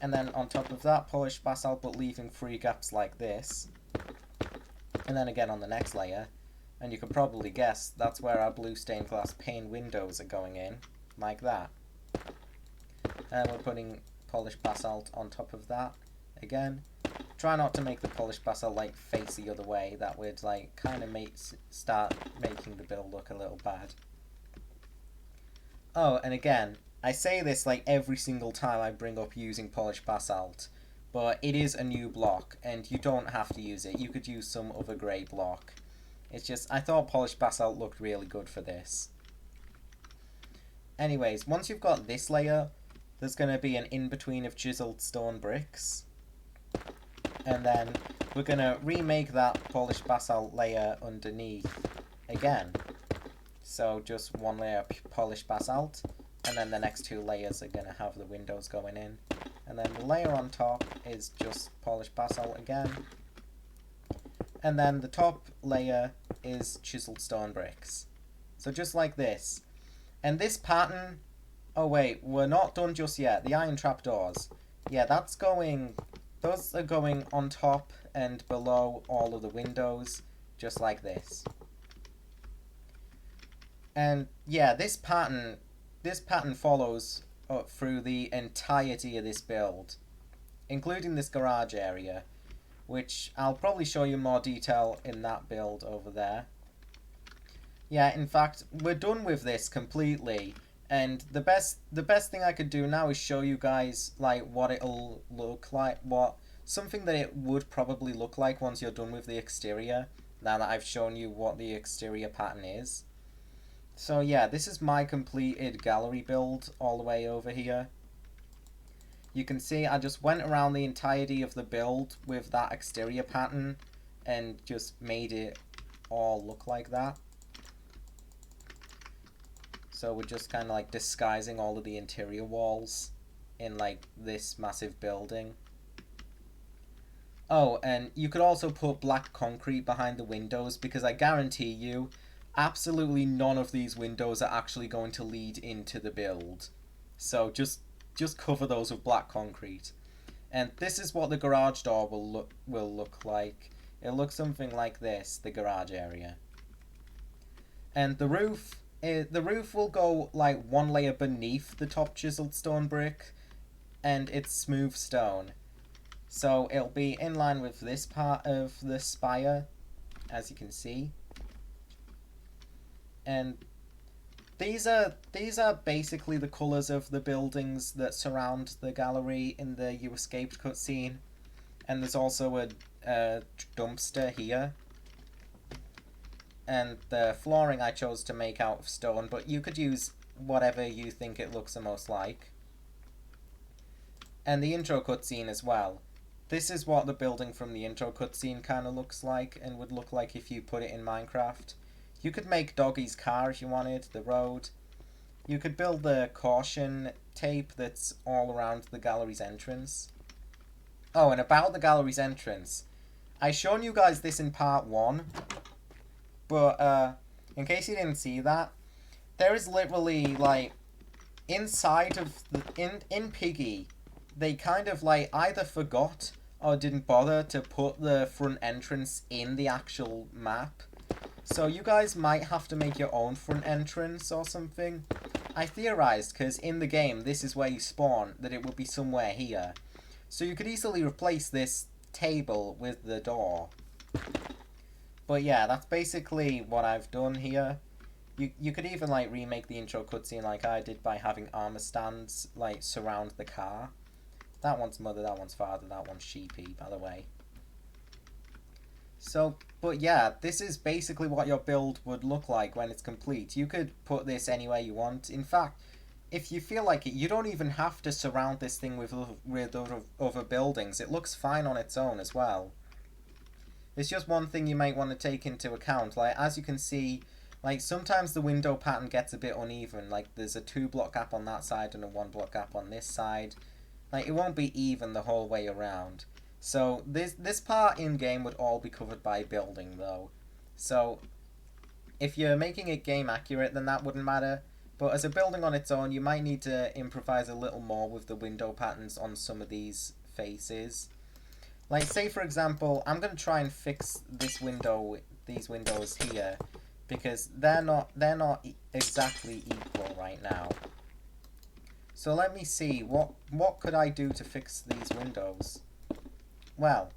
and then on top of that polished basalt but leaving 3 gaps like this, and then again on the next layer. And you can probably guess that's where our blue stained glass pane windows are going in, like that. And we're putting polished basalt on top of that again. try not to make the polished basalt like face the other way. That would like kind of start making the build look a little bad. Oh, and again, I say this like every single time I bring up using polished basalt, but it is a new block and you don't have to use it. You could use some other grey block. It's just, I thought polished basalt looked really good for this. Anyways, once you've got this layer, there's going to be an in-between of chiseled stone bricks. And then we're going to remake that polished basalt layer underneath again. So just one layer of polished basalt, and then the next two layers are going to have the windows going in. And then the layer on top is just polished basalt again. And then the top layer is chiseled stone bricks. So just like this. And this pattern, oh wait, we're not done just yet. The iron trapdoors. Yeah, that's going, those are going on top and below all of the windows, just like this. And yeah, this pattern follows through the entirety of this build, including this garage area, which I'll probably show you more detail in that build over there. Yeah, in fact, we're done with this completely, and the best thing I could do now is show you guys like what it'll look like, something that it would probably look like once you're done with the exterior, now that I've shown you what the exterior pattern is. So yeah, this is my completed gallery build all the way over here. You can see I just went around the entirety of the build with that exterior pattern and just made it all look like that. So we're just kind of like disguising all of the interior walls in like this massive building. Oh, and you could also put black concrete behind the windows, because I guarantee you absolutely none of these windows are actually going to lead into the build. So just cover those with black concrete. And this is what the garage door will look like. It'll look something like this, the garage area. And the roof will go like one layer beneath the top chiseled stone brick, and it's smooth stone. So it'll be in line with this part of the spire, as you can see. And these are basically the colours of the buildings that surround the gallery in the You Escaped cutscene. And there's also a dumpster here. And the flooring I chose to make out of stone, but you could use whatever you think it looks the most like. And the intro cutscene as well. This is what the building from the intro cutscene kind of looks like, and would look like if you put it in Minecraft. You could make Doggy's car if you wanted, the road. You could build the caution tape that's all around the gallery's entrance. Oh, and about the gallery's entrance. I shown you guys this in part 1. But, in case you didn't see that, there is literally, like, inside of in Piggy, they kind of, like, either forgot or didn't bother to put the front entrance in the actual map. So you guys might have to make your own front entrance or something. I theorized, because in the game, this is where you spawn, that it would be somewhere here. So you could easily replace this table with the door. But yeah, that's basically what I've done here. You could even like remake the intro cutscene like I did by having armor stands like surround the car. That one's mother, that one's father, that one's sheepy, by the way. So, but yeah, this is basically what your build would look like when it's complete. You could put this anywhere you want. In fact, if you feel like it, you don't even have to surround this thing with other buildings. It looks fine on its own as well. It's just one thing you might want to take into account. Like, as you can see, like, sometimes the window pattern gets a bit uneven. Like, there's a 2-block gap on that side and a 1-block gap on this side. Like, it won't be even the whole way around. So, this part in-game would all be covered by building, though. So, if you're making it game accurate, then that wouldn't matter. But as a building on its own, you might need to improvise a little more with the window patterns on some of these faces. Like, say for example, I'm going to try and fix this window, these windows here, because they're not exactly equal right now. So let me see, what could I do to fix these windows? Well,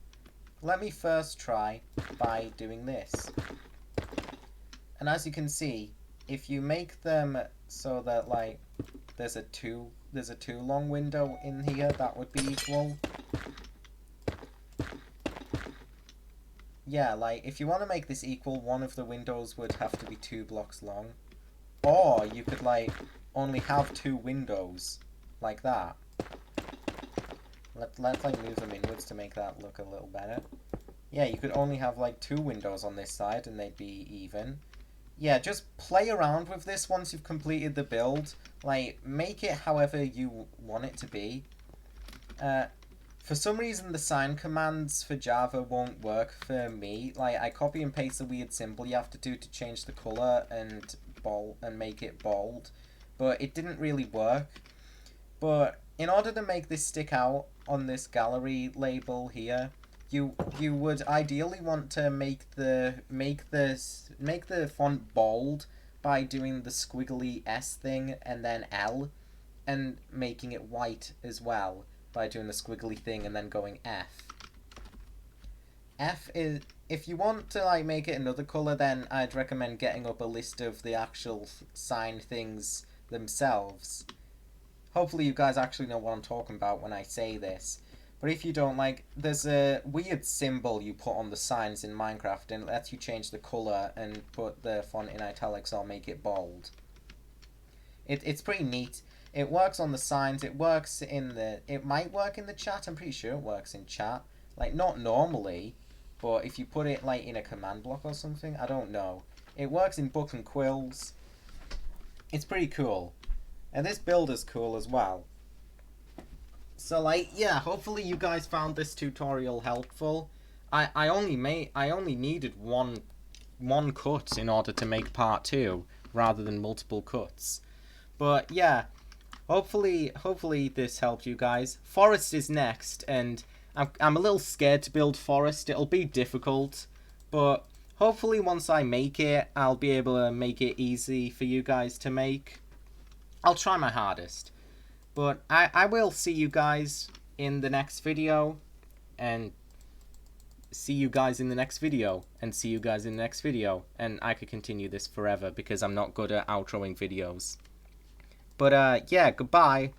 let me first try by doing this. And as you can see, if you make them so that like there's a two long window in here, that would be equal. Yeah, like if you want to make this equal, one of the windows would have to be 2 blocks long. Or you could like only have 2 windows like that. Let's like move them inwards to make that look a little better. Yeah, you could only have like 2 windows on this side and they'd be even. Yeah, just play around with this once you've completed the build. Like, make it however you want it to be. For some reason, the sign commands for Java won't work for me. Like, I copy and paste the weird symbol you have to do to change the color and make it bold, but it didn't really work. But in order to make this stick out on this gallery label here, you would ideally want to make the font bold by doing the squiggly S thing and then L, and making it white as well by doing the squiggly thing and then going F. F is, if you want to like make it another color, then I'd recommend getting up a list of the actual sign things themselves. Hopefully you guys actually know what I'm talking about when I say this. But if you don't, like, there's a weird symbol you put on the signs in Minecraft and it lets you change the color and put the font in italics or make it bold. It's pretty neat. It works on the signs, it works in the... It might work in the chat, I'm pretty sure it works in chat. Like, not normally, but if you put it, like, in a command block or something, I don't know. It works in book and quills. It's pretty cool. And this build is cool as well. So like, yeah, hopefully you guys found this tutorial helpful. I only needed one cut in order to make part 2 rather than multiple cuts. But yeah, hopefully this helped you guys. Forest is next, and I'm a little scared to build forest. It'll be difficult, but hopefully once I make it, I'll be able to make it easy for you guys to make. I'll try my hardest. But I will see you guys in the next video, and see you guys in the next video, and see you guys in the next video. And I could continue this forever because I'm not good at outroing videos. But yeah, goodbye.